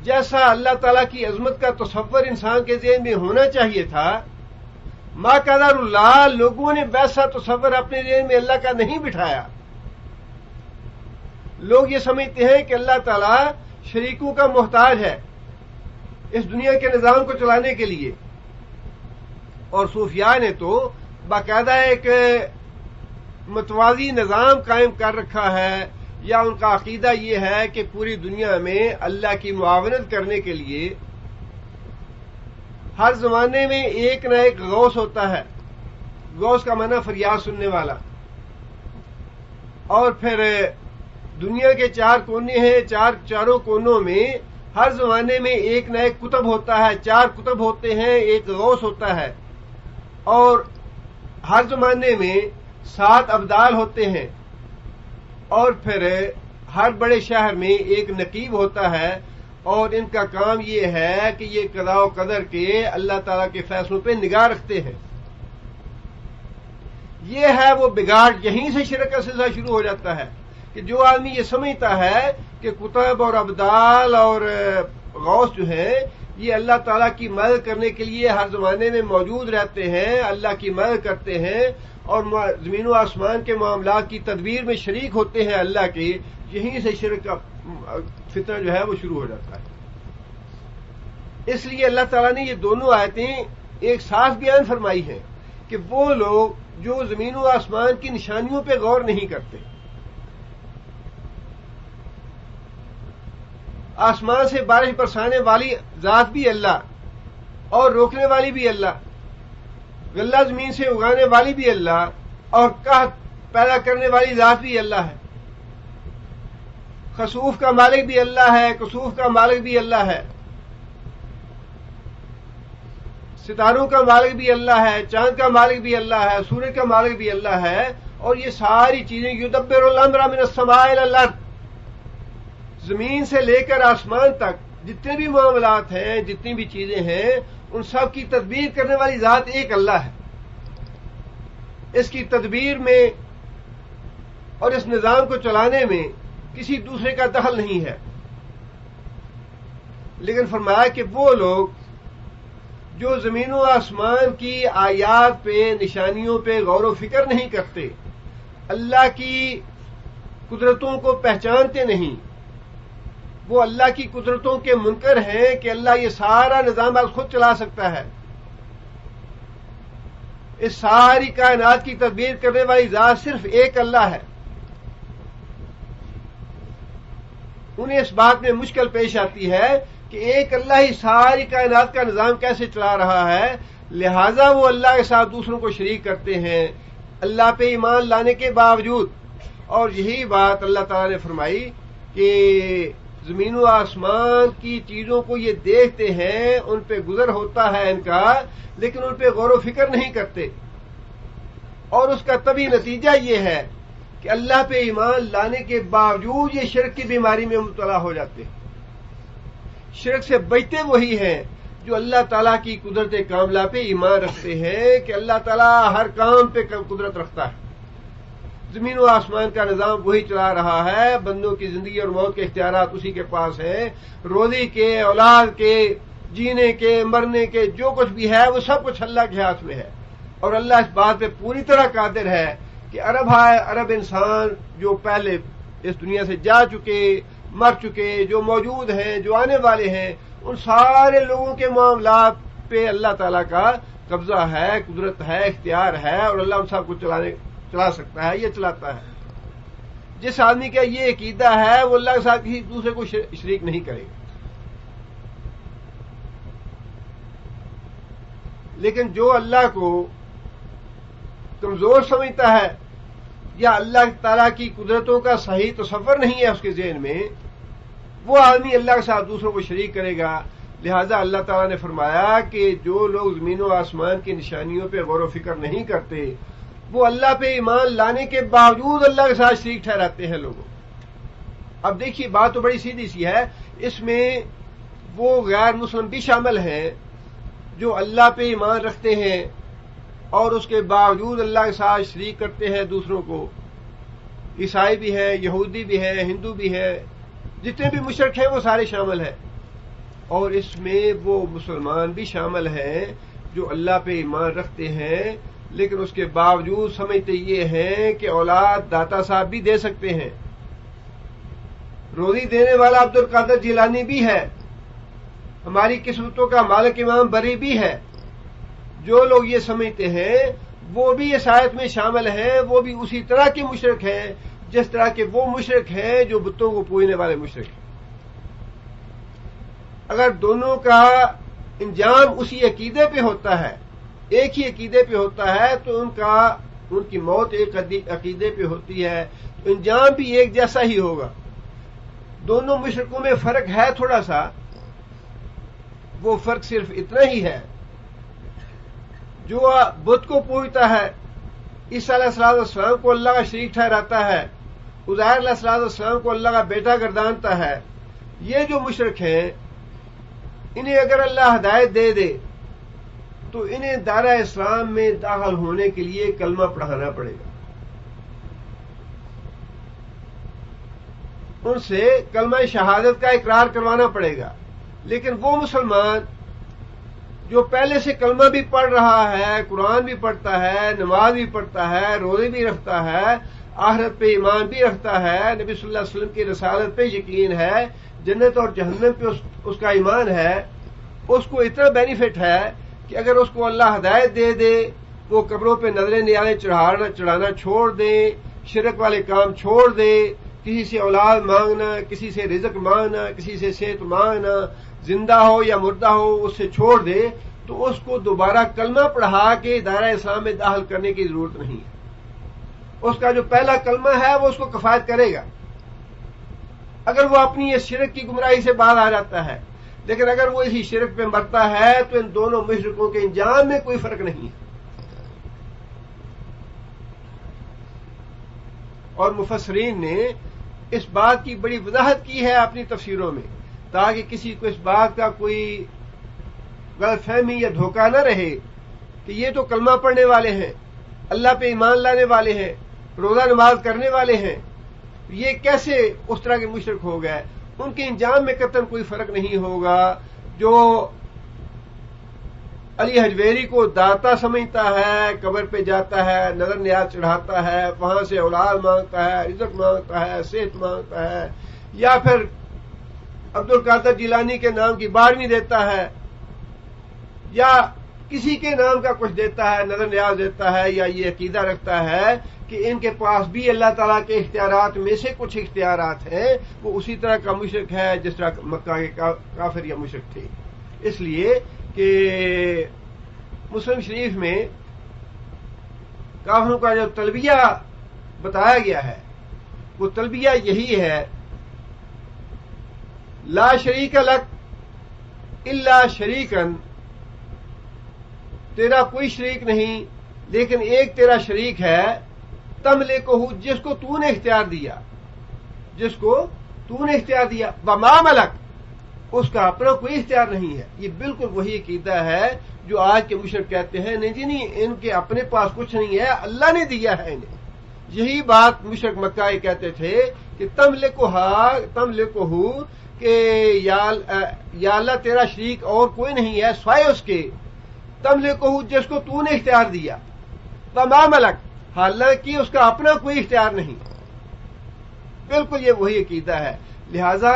جیسا اللہ تعالیٰ کی عظمت کا تصور انسان کے ذہن میں ہونا چاہیے تھا، ما قدر اللہ، لوگوں نے ویسا تصور اپنے ذہن میں اللہ کا نہیں بٹھایا۔ لوگ یہ سمجھتے ہیں کہ اللہ تعالیٰ شریکوں کا محتاج ہے اس دنیا کے نظام کو چلانے کے لیے، اور صوفیاء نے تو باقاعدہ ایک متوازی نظام قائم کر رکھا ہے، یا ان کا عقیدہ یہ ہے کہ پوری دنیا میں اللہ کی معاونت کرنے کے لیے ہر زمانے میں ایک نہ ایک غوث ہوتا ہے۔ غوث کا معنی فریاد سننے والا۔ اور پھر دنیا کے چار کونے ہیں، چاروں کونوں میں ہر زمانے میں ایک نہ ایک کتب ہوتا ہے، چار کتب ہوتے ہیں، ایک غوث ہوتا ہے، اور ہر زمانے میں 7 ابدال ہوتے ہیں، اور پھر ہر بڑے شہر میں ایک نقیب ہوتا ہے، اور ان کا کام یہ ہے کہ یہ قضاء و قدر کے اللہ تعالیٰ کے فیصلوں پہ نگاہ رکھتے ہیں۔ یہ ہے وہ بگاڑ، یہیں سے شرک کا سلسلہ شروع ہو جاتا ہے کہ جو آدمی یہ سمجھتا ہے کہ کتب اور ابدال اور غوث جو ہیں یہ اللہ تعالیٰ کی مدد کرنے کے لیے ہر زمانے میں موجود رہتے ہیں، اللہ کی مدد کرتے ہیں اور زمین و آسمان کے معاملات کی تدبیر میں شریک ہوتے ہیں اللہ کے، یہیں سے شرک کا فتنہ جو ہے وہ شروع ہو جاتا ہے۔ اس لیے اللہ تعالیٰ نے یہ دونوں آیتیں ایک ساتھ بیان فرمائی ہیں کہ وہ لوگ جو زمین و آسمان کی نشانیوں پہ غور نہیں کرتے، آسمان سے بارش برسانے والی ذات بھی اللہ اور روکنے والی بھی اللہ، غلہ زمین سے اگانے والی بھی اللہ اور قحط پیدا کرنے والی ذات بھی اللہ ہے، خسوف کا مالک بھی اللہ ہے، کسوف کا مالک بھی اللہ ہے، ستاروں کا مالک بھی اللہ ہے، چاند کا مالک بھی اللہ ہے، سورج کا مالک بھی اللہ ہے، اور یہ ساری چیزیں یدبر الامر من السماء الی الارض، زمین سے لے کر آسمان تک جتنے بھی معاملات ہیں، جتنی بھی چیزیں ہیں، ان سب کی تدبیر کرنے والی ذات ایک اللہ ہے. اس کی تدبیر میں اور اس نظام کو چلانے میں کسی دوسرے کا دخل نہیں ہے. لیکن فرمایا کہ وہ لوگ جو زمین و آسمان کی آیات پہ، نشانیوں پہ غور و فکر نہیں کرتے، اللہ کی قدرتوں کو پہچانتے نہیں، وہ اللہ کی قدرتوں کے منکر ہیں کہ اللہ یہ سارا نظام آج خود چلا سکتا ہے. اس ساری کائنات کی تدبیر کرنے والی ذات صرف ایک اللہ ہے. انہیں اس بات میں مشکل پیش آتی ہے کہ ایک اللہ ہی ساری کائنات کا نظام کیسے چلا رہا ہے، لہذا وہ اللہ کے ساتھ دوسروں کو شریک کرتے ہیں اللہ پہ ایمان لانے کے باوجود. اور یہی بات اللہ تعالیٰ نے فرمائی کہ زمین و آسمان کی چیزوں کو یہ دیکھتے ہیں، ان پہ گزر ہوتا ہے ان کا، لیکن ان پہ غور و فکر نہیں کرتے. اور اس کا طبعی نتیجہ یہ ہے کہ اللہ پہ ایمان لانے کے باوجود یہ شرک کی بیماری میں مبتلا ہو جاتے ہیں. شرک سے بچتے وہی ہیں جو اللہ تعالیٰ کی قدرت کاملہ پہ ایمان رکھتے ہیں کہ اللہ تعالیٰ ہر کام پہ قدرت رکھتا ہے. زمین و آسمان کا نظام وہی چلا رہا ہے، بندوں کی زندگی اور موت کے اختیارات اسی کے پاس ہیں، روزی کے، اولاد کے، جینے کے، مرنے کے، جو کچھ بھی ہے وہ سب کچھ اللہ کے ہاتھ میں ہے. اور اللہ اس بات پہ پوری طرح قادر ہے کہ ارب انسان جو پہلے اس دنیا سے جا چکے، مر چکے، جو موجود ہیں، جو آنے والے ہیں، ان سارے لوگوں کے معاملات پہ اللہ تعالیٰ کا قبضہ ہے، قدرت ہے، اختیار ہے، اور اللہ ان سب کو چلا سکتا ہے، یہ چلاتا ہے. جس آدمی کا یہ عقیدہ ہے وہ اللہ کے ساتھ کسی دوسرے کو شریک نہیں کرے گا. لیکن جو اللہ کو کمزور سمجھتا ہے یا اللہ تعالیٰ کی قدرتوں کا صحیح تصور نہیں ہے اس کے ذہن میں، وہ آدمی اللہ کے ساتھ دوسروں کو شریک کرے گا. لہذا اللہ تعالیٰ نے فرمایا کہ جو لوگ زمین و آسمان کی نشانیوں پہ غور و فکر نہیں کرتے، وہ اللہ پہ ایمان لانے کے باوجود اللہ کے ساتھ شریک ٹھہراتے ہیں لوگوں. اب دیکھیے بات تو بڑی سیدھی سی ہے، اس میں وہ غیر مسلم بھی شامل ہیں جو اللہ پہ ایمان رکھتے ہیں اور اس کے باوجود اللہ کے ساتھ شریک کرتے ہیں دوسروں کو. عیسائی بھی ہیں، یہودی بھی ہیں، ہندو بھی ہیں، جتنے بھی مشرک ہیں وہ سارے شامل ہیں. اور اس میں وہ مسلمان بھی شامل ہیں جو اللہ پہ ایمان رکھتے ہیں لیکن اس کے باوجود سمجھتے یہ ہیں کہ اولاد داتا صاحب بھی دے سکتے ہیں، روزی دینے والا عبد القادر جیلانی بھی ہے، ہماری قسمتوں کا مالک امام بری بھی ہے. جو لوگ یہ سمجھتے ہیں وہ بھی اس آیت میں شامل ہیں، وہ بھی اسی طرح کے مشرک ہیں جس طرح کے وہ مشرک ہیں جو بتوں کو پوجنے والے مشرک ہیں. اگر دونوں کا انجام اسی عقیدے پہ ہوتا ہے، ایک ہی عقیدے پہ ہوتا ہے، تو ان کی موت ایک عقیدے پہ ہوتی ہے، تو انجام بھی ایک جیسا ہی ہوگا. دونوں مشرکوں میں فرق ہے تھوڑا سا، وہ فرق صرف اتنا ہی ہے، جو بت کو پوجتا ہے، عیسیٰ علیہ السلام کو اللہ کا شریک ٹھہراتا ہے، عزیر علیہ السلام کو اللہ کا بیٹا گردانتا ہے، یہ جو مشرک ہیں انہیں اگر اللہ ہدایت دے دے تو انہیں دائرہ اسلام میں داخل ہونے کے لیے کلمہ پڑھانا پڑے گا، ان سے کلمہ شہادت کا اقرار کروانا پڑے گا. لیکن وہ مسلمان جو پہلے سے کلمہ بھی پڑھ رہا ہے، قرآن بھی پڑھتا ہے، نماز بھی پڑھتا ہے، روزے بھی رکھتا ہے، آخرت پہ ایمان بھی رکھتا ہے، نبی صلی اللہ علیہ وسلم کی رسالت پہ یقین ہے، جنت اور جہنم پہ اس کا ایمان ہے، اس کو اتنا بینیفٹ ہے کہ اگر اس کو اللہ ہدایت دے دے، وہ قبروں پہ نظریں نیالیں چڑھانا چھوڑ دیں، شرک والے کام چھوڑ دے، کسی سے اولاد مانگنا، کسی سے رزق مانگنا، کسی سے صحت مانگنا، زندہ ہو یا مردہ ہو اس سے چھوڑ دے، تو اس کو دوبارہ کلمہ پڑھا کے دائرہ اسلام میں داخل کرنے کی ضرورت نہیں ہے. اس کا جو پہلا کلمہ ہے وہ اس کو کفایت کرے گا اگر وہ اپنی اس شرک کی گمراہی سے باہر آ جاتا ہے. لیکن اگر وہ اسی شرک پہ مرتا ہے تو ان دونوں مشرکوں کے انجام میں کوئی فرق نہیں ہے. اور مفسرین نے اس بات کی بڑی وضاحت کی ہے اپنی تفسیروں میں تاکہ کسی کو اس بات کا کوئی غلط فہمی یا دھوکہ نہ رہے کہ یہ تو کلمہ پڑھنے والے ہیں، اللہ پہ ایمان لانے والے ہیں، روزہ نماز کرنے والے ہیں، یہ کیسے اس طرح کے مشرک ہو گئے؟ ان کے انجام میں قطعاً کوئی فرق نہیں ہوگا۔ جو علی حجویری کو داتا سمجھتا ہے، قبر پہ جاتا ہے، نظر نیاز چڑھاتا ہے، وہاں سے اولاد مانگتا ہے، رزق مانگتا ہے، صحت مانگتا ہے، یا پھر عبد القادر جیلانی کے نام کی 12ویں دیتا ہے، یا کسی کے نام کا کچھ دیتا ہے، نظر نیاز دیتا ہے، یا یہ عقیدہ رکھتا ہے کہ ان کے پاس بھی اللہ تعالیٰ کے اختیارات میں سے کچھ اختیارات ہیں، وہ اسی طرح کا مشرک ہے جس طرح مکہ کے کافر یا مشرک تھے۔ اس لیے کہ مسلم شریف میں کافروں کا جو تلبیہ بتایا گیا ہے وہ تلبیہ یہی ہے، لا شریک لک الا شریکن، تیرا کوئی شریک نہیں لیکن ایک تیرا شریک ہے، تملکہ، جس کو تو نے اختیار دیا، جس کو تو نے اختیار دیا، وما ملک، اس کا اپنا کوئی اختیار نہیں ہے۔ یہ بالکل وہی عقیدہ ہے جو آج کے مشرک کہتے ہیں نہیں جی نہیں، ان کے اپنے پاس کچھ نہیں ہے، اللہ نے دیا ہے انہیں۔ یہی بات مشرک مکہ کہتے تھے کہ تملکہ، کہ یا اللہ تیرا شریک اور کوئی نہیں ہے سوائے اس کے، تملکہ، جس کو تو نے اختیار دیا، وما ملک، حالانکہ اس کا اپنا کوئی اختیار نہیں۔ بالکل یہ وہی عقیدہ ہے۔ لہذا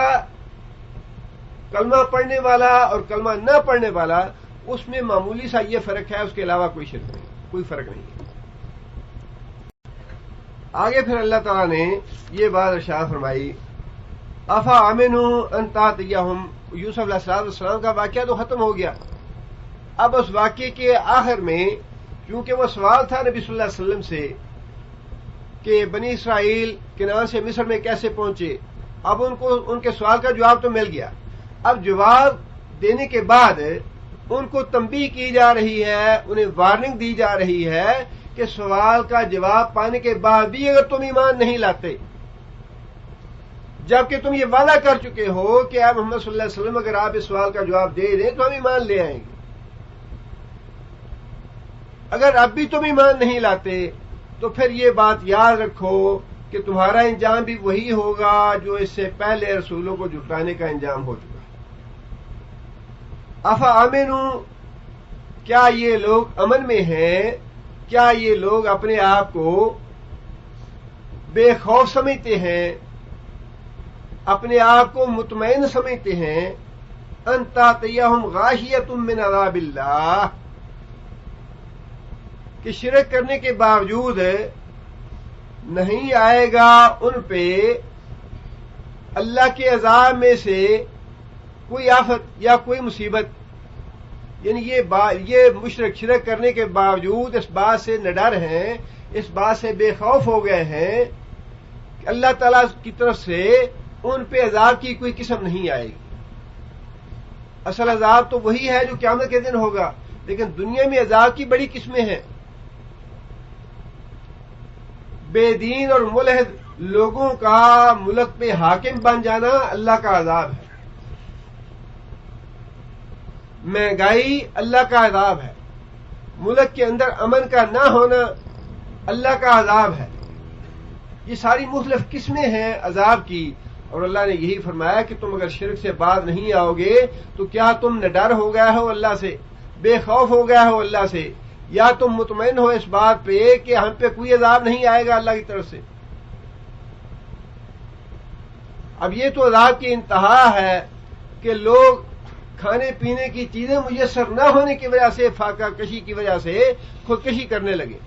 کلمہ پڑھنے والا اور کلمہ نہ پڑھنے والا، اس میں معمولی سا یہ فرق ہے، اس کے علاوہ کوئی شرک نہیں، کوئی فرق نہیں ہے۔ آگے پھر اللہ تعالیٰ نے یہ بات ارشاد فرمائی، افا امنوا ان تاتیہم، یوسف علیہ السلام کا واقعہ تو ختم ہو گیا۔ اب اس واقعے کے آخر میں کیونکہ وہ سوال تھا نبی صلی اللہ علیہ وسلم سے کہ بنی اسرائیل کنعان سے مصر میں کیسے پہنچے، اب ان کے سوال کا جواب تو مل گیا۔ اب جواب دینے کے بعد ان کو تنبیہ کی جا رہی ہے، انہیں وارننگ دی جا رہی ہے کہ سوال کا جواب پانے کے بعد بھی اگر تم ایمان نہیں لاتے، جبکہ تم یہ وعدہ کر چکے ہو کہ اے محمد صلی اللہ علیہ وسلم اگر آپ اس سوال کا جواب دے دیں تو ہم ایمان لے آئیں گے، اگر اب بھی تم ایمان نہیں لاتے تو پھر یہ بات یاد رکھو کہ تمہارا انجام بھی وہی ہوگا جو اس سے پہلے رسولوں کو جھٹلانے کا انجام ہو چکا۔ افا امنوا، کیا یہ لوگ امن میں ہیں؟ کیا یہ لوگ اپنے آپ کو بے خوف سمجھتے ہیں، اپنے آپ کو مطمئن سمجھتے ہیں؟ ان تاتیہم غاشیۃ من عذاب اللہ، کہ شرک کرنے کے باوجود نہیں آئے گا ان پہ اللہ کے عذاب میں سے کوئی آفت یا کوئی مصیبت، یعنی یہ مشرک شرک کرنے کے باوجود اس بات سے نڈر ہیں، اس بات سے بے خوف ہو گئے ہیں کہ اللہ تعالیٰ کی طرف سے ان پہ عذاب کی کوئی قسم نہیں آئے گی۔ اصل عذاب تو وہی ہے جو قیامت کے دن ہوگا، لیکن دنیا میں عذاب کی بڑی قسمیں ہیں۔ بے دین اور ملحد لوگوں کا ملک پہ حاکم بن جانا اللہ کا عذاب ہے، مہنگائی اللہ کا عذاب ہے، ملک کے اندر امن کا نہ ہونا اللہ کا عذاب ہے۔ یہ ساری مختلف قسمیں ہیں عذاب کی، اور اللہ نے یہی فرمایا کہ تم اگر شرک سے باز نہیں آؤ گے تو کیا تم نڈر ہو گئے ہو اللہ سے، بے خوف ہو گئے ہو اللہ سے، یا تم مطمئن ہو اس بات پہ کہ ہم پہ کوئی عذاب نہیں آئے گا اللہ کی طرف سے؟ اب یہ تو عذاب کی انتہا ہے کہ لوگ کھانے پینے کی چیزیں میسر نہ ہونے کی وجہ سے، فاقہ کشی کی وجہ سے خودکشی کرنے لگے،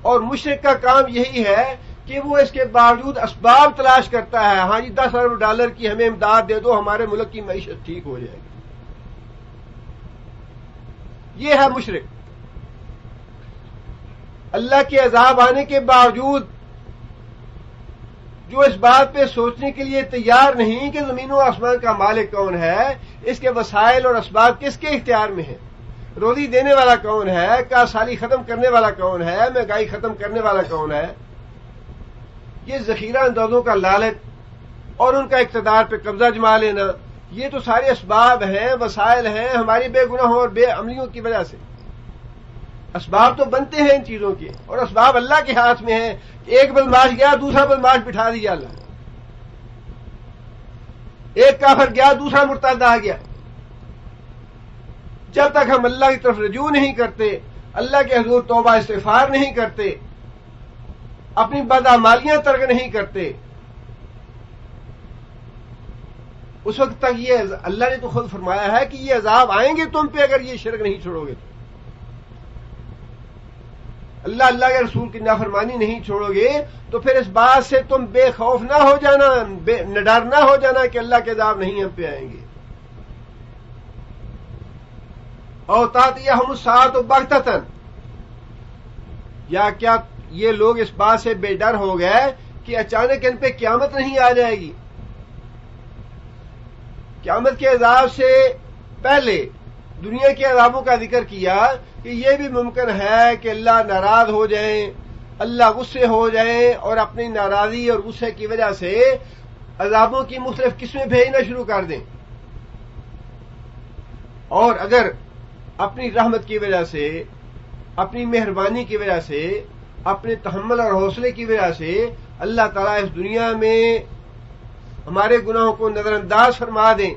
اور مشرک کا کام یہی ہے کہ وہ اس کے باوجود اسباب تلاش کرتا ہے، ہاں جی $10 ارب کی ہمیں امداد دے دو، ہمارے ملک کی معیشت ٹھیک ہو جائے گی۔ یہ ہے مشرک، اللہ کے عذاب آنے کے باوجود جو اس بات پہ سوچنے کے لیے تیار نہیں کہ زمین و آسمان کا مالک کون ہے، اس کے وسائل اور اسباب کس کے اختیار میں ہیں، روزی دینے والا کون ہے، کاسالی ختم کرنے والا کون ہے، مہنگائی ختم کرنے والا کون ہے۔ یہ ذخیرہ اندازوں کا لالچ اور ان کا اقتدار پہ قبضہ جما لینا، یہ تو سارے اسباب ہیں، وسائل ہیں ہماری بے گناہوں اور بے عملیوں کی وجہ سے۔ اسباب تو بنتے ہیں ان چیزوں کے، اور اسباب اللہ کے ہاتھ میں ہیں۔ ایک بدماش گیا، دوسرا بدماش بٹھا دیا اللہ، ایک کافر گیا، دوسرا مرتد آ گیا۔ جب تک ہم اللہ کی طرف رجوع نہیں کرتے، اللہ کے حضور توبہ استغفار نہیں کرتے، اپنی بدعمالیاں ترک نہیں کرتے، اس وقت تک یہ اللہ نے تو خود فرمایا ہے کہ یہ عذاب آئیں گے تم پہ اگر یہ شرک نہیں چھوڑو گے تو۔ اللہ کے رسول کی نافرمانی نہیں چھوڑو گے تو پھر اس بات سے تم بے خوف نہ ہو جانا، نڈر نہ ہو جانا کہ اللہ کے عذاب نہیں ہم پہ آئیں گے۔ اور تاتیہم الساعۃ بغتۃ، یا کیا یہ لوگ اس بات سے بے ڈر ہو گئے کہ اچانک ان پہ قیامت نہیں آ جائے گی؟ قیامت کے عذاب سے پہلے دنیا کے عذابوں کا ذکر کیا کہ یہ بھی ممکن ہے کہ اللہ ناراض ہو جائیں، اللہ غصے ہو جائیں اور اپنی ناراضی اور غصے کی وجہ سے عذابوں کی مختلف قسمیں بھیجنا شروع کر دیں، اور اگر اپنی رحمت کی وجہ سے، اپنی مہربانی کی وجہ سے، اپنے تحمل اور حوصلے کی وجہ سے اللہ تعالیٰ اس دنیا میں ہمارے گناہوں کو نظر انداز فرما دیں،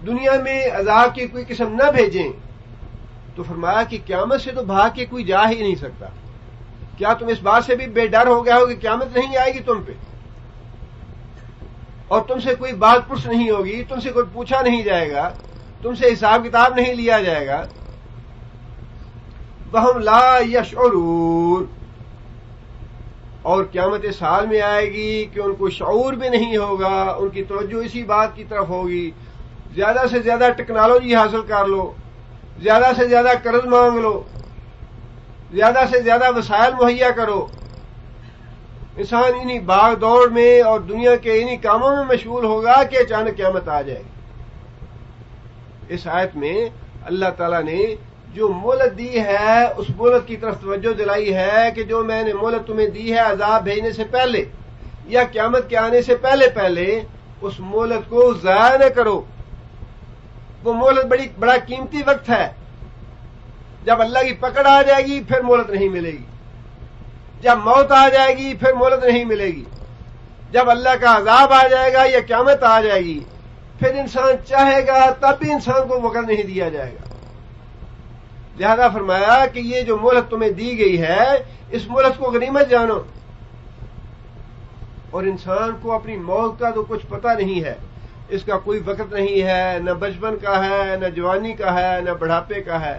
دنیا میں عذاب کی کوئی قسم نہ بھیجیں، تو فرمایا کہ قیامت سے تو بھاگ کے کوئی جا ہی نہیں سکتا۔ کیا تم اس بات سے بھی بے ڈر ہو گیا ہو کہ قیامت نہیں آئے گی تم پہ، اور تم سے کوئی بات پرس نہیں ہوگی، تم سے کوئی پوچھا نہیں جائے گا، تم سے حساب کتاب نہیں لیا جائے گا؟ وَهُمْ لَا يَشْعُرُونَ، اور قیامت سال میں آئے گی کہ ان کو شعور بھی نہیں ہوگا، ان کی توجہ اسی بات کی طرف ہوگی زیادہ سے زیادہ ٹیکنالوجی حاصل کر لو، زیادہ سے زیادہ قرض مانگ لو، زیادہ سے زیادہ وسائل مہیا کرو۔ انسان انہی بھاگ دوڑ میں اور دنیا کے انہی کاموں میں مشغول ہوگا کہ اچانک قیامت آ جائے گی۔ اس آیت میں اللہ تعالیٰ نے جو مہلت دی ہے اس مہلت کی طرف توجہ دلائی ہے کہ جو میں نے مہلت تمہیں دی ہے عذاب بھیجنے سے پہلے یا قیامت کے آنے سے پہلے اس مہلت کو ضائع نہ کرو۔ وہ مہلت بڑا قیمتی وقت ہے، جب اللہ کی پکڑ آ جائے گی پھر مہلت نہیں ملے گی، جب موت آ جائے گی پھر مہلت نہیں ملے گی، جب اللہ کا عذاب آ جائے گا یا قیامت آ جائے گی پھر انسان چاہے گا تب بھی انسان کو وقت نہیں دیا جائے گا۔ لہذا فرمایا کہ یہ جو مہلت تمہیں دی گئی ہے اس مہلت کو غنیمت جانو، اور انسان کو اپنی موت کا تو کچھ پتہ نہیں ہے، اس کا کوئی وقت نہیں ہے، نہ بچپن کا ہے، نہ جوانی کا ہے، نہ بڑھاپے کا ہے۔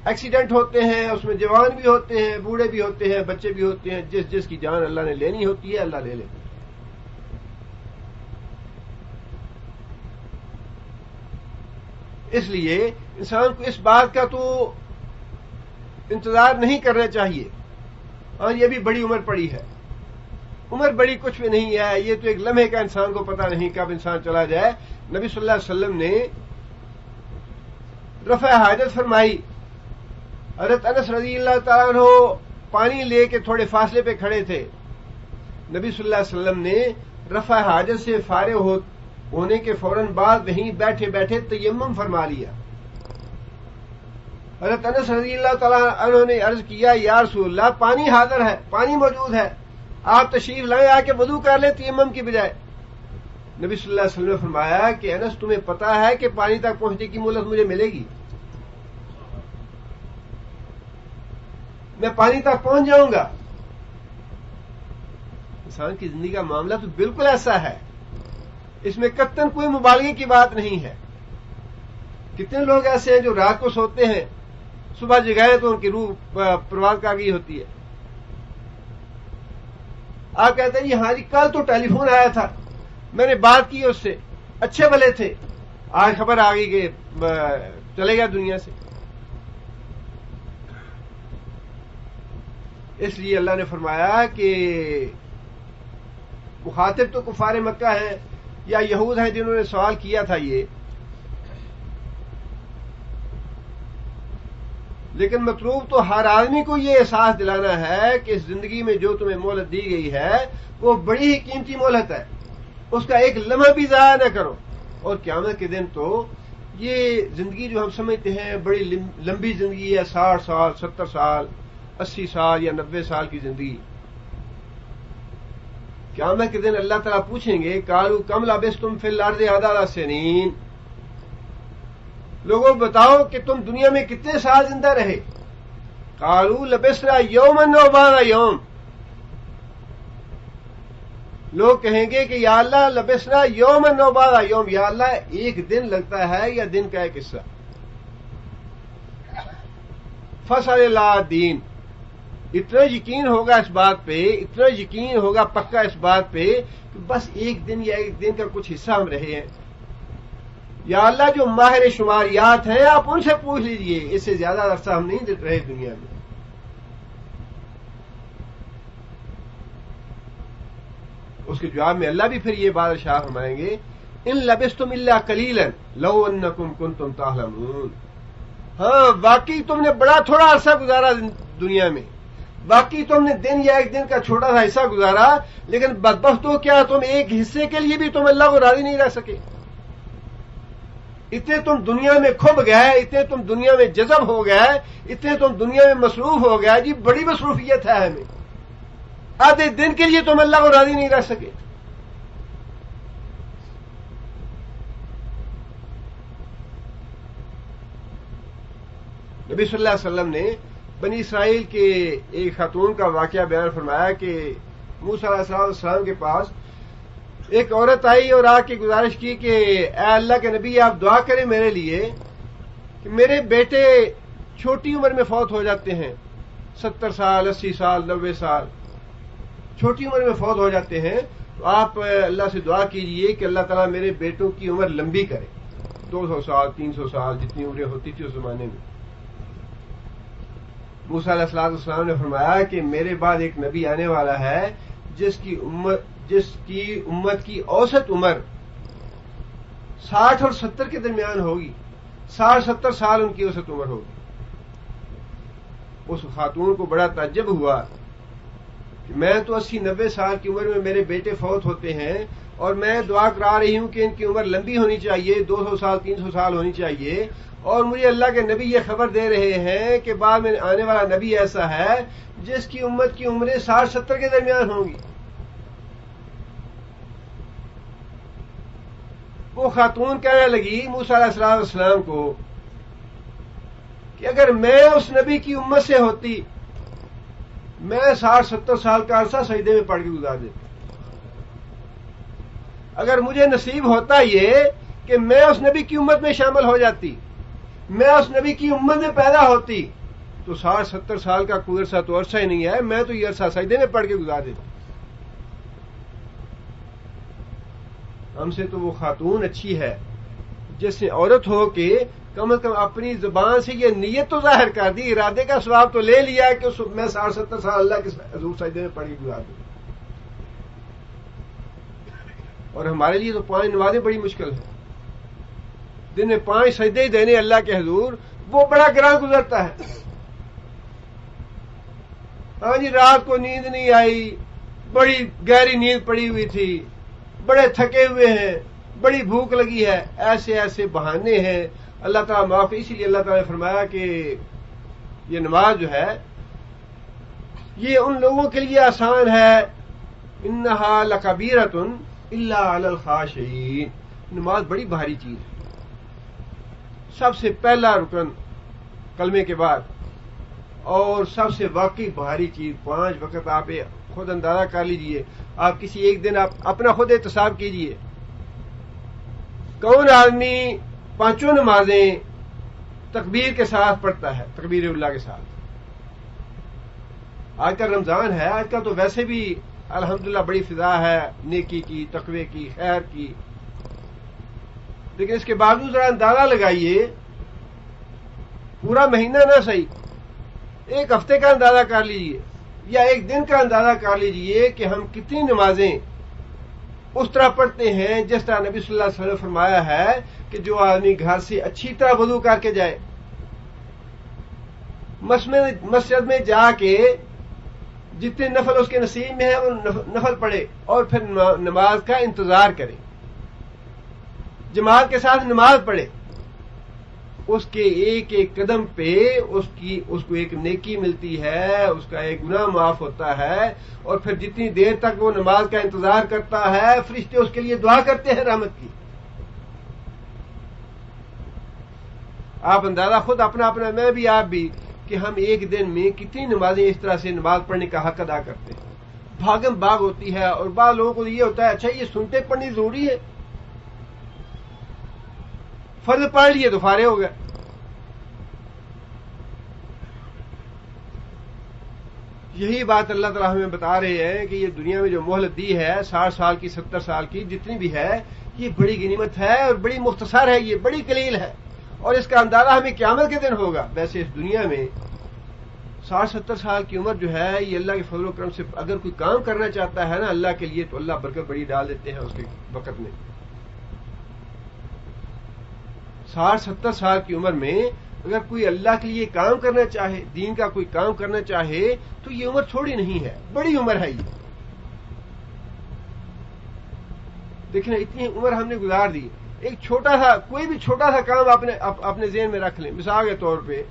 ایکسیڈنٹ ہوتے ہیں، اس میں جوان بھی ہوتے ہیں، بوڑھے بھی ہوتے ہیں، بچے بھی ہوتے ہیں، جس کی جان اللہ نے لینی ہوتی ہے اللہ لے لیتے ہیں۔ اس لیے انسان کو اس بات کا تو انتظار نہیں کرنا چاہیے۔ ہاں یہ بھی بڑی عمر پڑی ہے، عمر بڑی کچھ بھی نہیں ہے، یہ تو ایک لمحے کا انسان کو پتہ نہیں کب انسان چلا جائے۔ نبی صلی اللہ علیہ وسلم نے رفع حاجت فرمائی، حضرت انس رضی اللہ تعالیٰ عنہ پانی لے کے تھوڑے فاصلے پہ کھڑے تھے، نبی صلی اللہ علیہ وسلم نے رفع حاجت سے فارغ ہونے کے فوراً بعد وہیں بیٹھے بیٹھے تیمم فرما لیا۔ حضرت انس رضی اللہ تعالیٰ عنہ نے عرض کیا یا رسول اللہ پانی حاضر ہے، پانی موجود ہے، آپ تشریف لائیں، آ کے وضو کر لیں تیمم کی بجائے۔ نبی صلی اللہ علیہ وسلم نے فرمایا کہ انس تمہیں پتا ہے کہ پانی تک پہنچنے کی مہلت مجھے ملے گی، میں پانی تک پہنچ جاؤں گا۔ انسان کی زندگی کا معاملہ تو بالکل ایسا ہے، اس میں قطعاً کوئی مبالغے کی بات نہیں ہے۔ کتنے لوگ ایسے ہیں جو رات کو سوتے ہیں، صبح جگائیں تو ان کی روح پرواز کر گئی ہوتی ہے۔ آپ کہتے ہیں ہاں جی کل تو ٹیلی فون آیا تھا، میں نے بات کی اس سے، اچھے بھلے تھے، آج خبر آ گئی کہ چلے گیا دنیا سے۔ اس لیے اللہ نے فرمایا کہ مخاطب تو کفار مکہ ہیں یا یہود ہیں جنہوں نے سوال کیا تھا یہ لیکن مطلوب تو ہر آدمی کو یہ احساس دلانا ہے کہ اس زندگی میں جو تمہیں مہلت دی گئی ہے وہ بڑی ہی قیمتی مہلت ہے، اس کا ایک لمحہ بھی ضائع نہ کرو۔ اور قیامت کے دن تو یہ زندگی جو ہم سمجھتے ہیں بڑی لمبی زندگی ہے، 60 سال 70 سال 80 سال یا 90 سال کی زندگی، قیامت کے دن اللہ تعالیٰ پوچھیں گے قالوا کم لبثتم فی الارض عدد سنین، لوگوں بتاؤ کہ تم دنیا میں کتنے سال زندہ رہے؟ قالوا لبثنا یوما او بعض یوم، لوگ کہیں گے کہ یا اللہ لبثنا یوما او بعض یوم، یا اللہ ایک دن لگتا ہے یا دن کا ایک حصہ۔ فصل اللہ دین، اتنا یقین ہوگا اس بات پہ، اتنا یقین ہوگا پکا اس بات پہ کہ بس ایک دن یا ایک دن کا کچھ حصہ ہم رہے ہیں۔ یا اللہ جو ماہر شماریات ہیں آپ ان سے پوچھ لیجئے، اس سے زیادہ عرصہ ہم نہیں رہے دنیا میں۔ اس کے جواب میں اللہ بھی پھر یہ بات ارشاد فرمائیں گے ان لبثتم الا قلیلا لو انکم کنتم تعلمون، ہاں واقعی تم نے بڑا تھوڑا عرصہ گزارا دنیا میں، باقی تم نے دن یا ایک دن کا چھوٹا سا حصہ گزارا، لیکن بدبختو کیا تم ایک حصے کے لیے بھی تم اللہ کو راضی نہیں رہ سکے؟ اتنے تم دنیا میں کھب گئے، اتنے تم دنیا میں جذب ہو گئے، اتنے تم دنیا میں مصروف ہو گئے، جی بڑی مصروفیت ہے ہمیں، آدھے دن کے لیے تم اللہ کو راضی نہیں رہ سکے۔ نبی صلی اللہ علیہ وسلم نے بنی اسرائیل کے ایک خاتون کا واقعہ بیان فرمایا کہ موسیٰ علیہ السلام کے پاس ایک عورت آئی اور آ کے گزارش کی کہ اے اللہ کے نبی آپ دعا کریں میرے لیے کہ میرے بیٹے چھوٹی عمر میں فوت ہو جاتے ہیں، 70 سال 80 سال 90 سال چھوٹی عمر میں فوت ہو جاتے ہیں، تو آپ اللہ سے دعا کیجئے کہ اللہ تعالیٰ میرے بیٹوں کی عمر لمبی کرے، 200 سال 300 سال جتنی عمریں ہوتی تھی اس زمانے میں۔ موسیٰ علیہ السلام نے فرمایا کہ میرے بعد ایک نبی آنے والا ہے جس کی امت کی اوسط عمر 60 اور 70 کے درمیان ہوگی، 60-70 سال ان کی اوسط عمر ہوگی۔ اس خاتون کو بڑا تعجب ہوا کہ میں تو 80-90 سال کی عمر میں میرے بیٹے فوت ہوتے ہیں اور میں دعا کرا رہی ہوں کہ ان کی عمر لمبی ہونی چاہیے، 200 سال 300 سال ہونی چاہیے، اور مجھے اللہ کے نبی یہ خبر دے رہے ہیں کہ بعد میں آنے والا نبی ایسا ہے جس کی امت کی عمریں 60-70 کے درمیان ہوں گی۔ وہ خاتون کہنے لگی موسیٰ علیہ السلام کو کہ اگر میں اس نبی کی امت سے ہوتی میں 60-70 سال کا عرصہ سجدے میں پڑھ کے گزار دیتا، اگر مجھے نصیب ہوتا یہ کہ میں اس نبی کی امت میں شامل ہو جاتی، میں اس نبی کی امت میں پیدا ہوتی، تو 60-70 سال کا کوئی عرصہ تو عرصہ ہی نہیں ہے، میں تو یہ عرصہ سجدے میں پڑھ کے گزار دیتا۔ ہم سے تو وہ خاتون اچھی ہے جس نے عورت ہو کے کم از کم اپنی زبان سے یہ نیت تو ظاہر کر دی، ارادے کا ثواب تو لے لیا کہ میں 60-70 سال اللہ کے حضور سجدے میں پڑھ کے گزار دوں۔ اور ہمارے لیے تو 5 نمازیں بڑی مشکل ہیں، دن میں 5 سجدے ہی دینے اللہ کے حضور، وہ بڑا گراں گزرتا ہے۔ ہاں جی رات کو نیند نہیں آئی، بڑی گہری نیند پڑی ہوئی تھی، بڑے تھکے ہوئے ہیں، بڑی بھوک لگی ہے، ایسے ایسے بہانے ہیں، اللہ تعالیٰ معاف۔ اسی لیے اللہ تعالیٰ نے فرمایا کہ یہ نماز جو ہے یہ ان لوگوں کے لیے آسان ہے، انہا لکبیرۃ الا علی الخاشعین، نماز بڑی بھاری چیز ہے۔ سب سے پہلا رکن کلمے کے بعد اور سب سے واقعی بھاری چیز، 5 وقت آپ خود اندازہ کر لیجئے، آپ کسی ایک دن آپ اپنا خود احتساب کیجئے، کون آدمی 5 نمازیں تکبیر کے ساتھ پڑھتا ہے، تکبیر اللہ کے ساتھ؟ آج کل رمضان ہے، آج کل تو ویسے بھی الحمدللہ بڑی فضا ہے نیکی کی، تقوی کی، خیر کی، لیکن اس کے باوجود ذرا اندازہ لگائیے، پورا مہینہ نہ صحیح، ایک ہفتے کا اندازہ کر لیجئے یا ایک دن کا اندازہ کر لیجئے کہ ہم کتنی نمازیں اس طرح پڑھتے ہیں جس طرح نبی صلی اللہ علیہ وسلم نے فرمایا ہے کہ جو آدمی گھر سے اچھی طرح وضو کر کے جائے، مسجد میں جا کے جتنے نفل اس کے نصیب میں ہے وہ نفل پڑھے اور پھر نماز کا انتظار کرے، جماعت کے ساتھ نماز پڑھے، اس کے ایک ایک قدم پہ اس کو ایک نیکی ملتی ہے، اس کا ایک گناہ معاف ہوتا ہے، اور پھر جتنی دیر تک وہ نماز کا انتظار کرتا ہے فرشتے اس کے لیے دعا کرتے ہیں رحمت کی۔ آپ اندازہ خود اپنا میں بھی آپ بھی کہ ہم ایک دن میں کتنی نمازیں اس طرح سے نماز پڑھنے کا حق ادا کرتے ہیں، بھاگم بھاگ ہوتی ہے، اور بعض لوگوں کو یہ ہوتا ہے اچھا یہ سنتے پڑھنی ضروری ہے، فرض پڑھ لیے تو فارغ ہو گئے۔ یہی بات اللہ تعالیٰ ہمیں بتا رہے ہیں کہ یہ دنیا میں جو مہلت دی ہے 60 سال کی 70 سال کی جتنی بھی ہے، یہ بڑی غنیمت ہے اور بڑی مختصر ہے، یہ بڑی قلیل ہے، اور اس کا اندازہ ہمیں قیامت کے دن ہوگا۔ ویسے اس دنیا میں 60-70 سال کی عمر جو ہے یہ اللہ کے فضل و کرم سے اگر کوئی کام کرنا چاہتا ہے نا اللہ کے لیے تو اللہ برکت بڑی ڈال دیتے ہیں اس کے وقت میں۔ 60-70 سال کی عمر میں اگر کوئی اللہ کے لیے کام کرنا چاہے، دین کا کوئی کام کرنا چاہے تو یہ عمر تھوڑی نہیں ہے، بڑی عمر ہے یہ۔ دیکھنا اتنی عمر ہم نے گزار دی، ایک چھوٹا سا کوئی بھی چھوٹا سا کام اپنے ذہن میں رکھ لیں، مثال کے طور پہ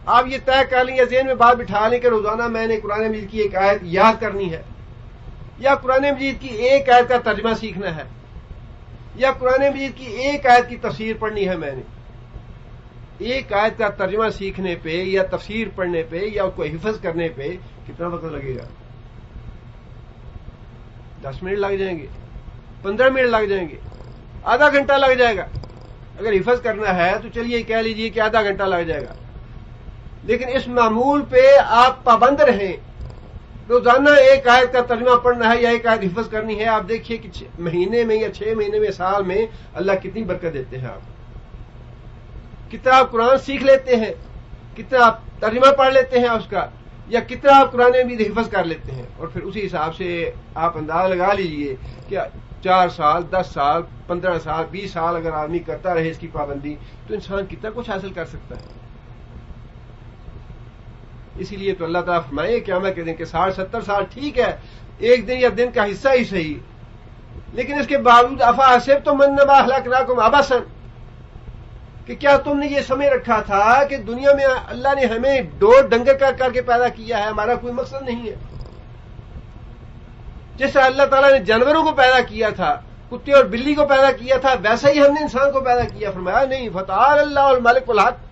آپ یہ طے کر لیں یا ذہن میں بات بٹھا لیں کہ روزانہ میں نے قرآن مجید کی ایک آیت یاد کرنی ہے، یا قرآن مجید کی ایک آیت کا ترجمہ سیکھنا ہے، یا قرآن مجید کی ایک آیت کی تفسیر پڑھنی ہے۔ میں نے ایک آیت کا ترجمہ سیکھنے پہ یا تفسیر پڑھنے پہ یا اس کو حفظ کرنے پہ کتنا وقت لگے گا؟ 10 منٹ لگ جائیں گے، 15 منٹ لگ جائیں گے، آدھا گھنٹہ لگ جائے گا۔ اگر حفظ کرنا ہے تو چلیے کہہ لیجئے کہ آدھا گھنٹہ لگ جائے گا، لیکن اس معمول پہ آپ پابند رہیں، روزانہ ایک آیت کا ترجمہ پڑھنا ہے یا ایک آیت حفظ کرنی ہے۔ آپ دیکھیے کہ مہینے میں یا 6 مہینے میں سال میں اللہ کتنی برکت دیتے ہیں، آپ کتنا آپ قرآن سیکھ لیتے ہیں، کتنا آپ ترجمہ پڑھ لیتے ہیں اس کا، یا کتنا آپ قرآن بھی حفظ کر لیتے ہیں، اور پھر اسی حساب سے آپ اندازہ لگا لیجئے کہ 4 سال 10 سال 15 سال 20 سال اگر آدمی کرتا رہے اس کی پابندی تو انسان کتنا کچھ حاصل کر سکتا ہے۔ اسی لیے تو اللہ تعالیٰ فرمائے قیامت کے دن کہ 60-70 سال ٹھیک ہے، ایک دن یا دن کا حصہ ہی صحیح، لیکن اس کے باوجود افحسبتم انما اہلکناکم عبثا، کہ کیا تم نے یہ سمجھ رکھا تھا کہ دنیا میں اللہ نے ہمیں ڈور ڈنگر کر کے پیدا کیا ہے، ہمارا کوئی مقصد نہیں ہے؟ جس طرح اللہ تعالیٰ نے جانوروں کو پیدا کیا تھا، کتے اور بلی کو پیدا کیا تھا، ویسا ہی ہم نے انسان کو پیدا کیا۔ فرمایا نہیں، فتعالی اللہ الملک الحق،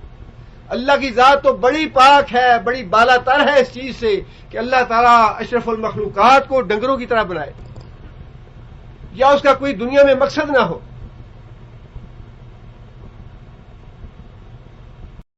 اللہ کی ذات تو بڑی پاک ہے، بڑی بالا تر ہے اس چیز سے کہ اللہ تعالیٰ اشرف المخلوقات کو ڈنگروں کی طرح بنائے، یا اس کا کوئی دنیا میں مقصد نہ ہو۔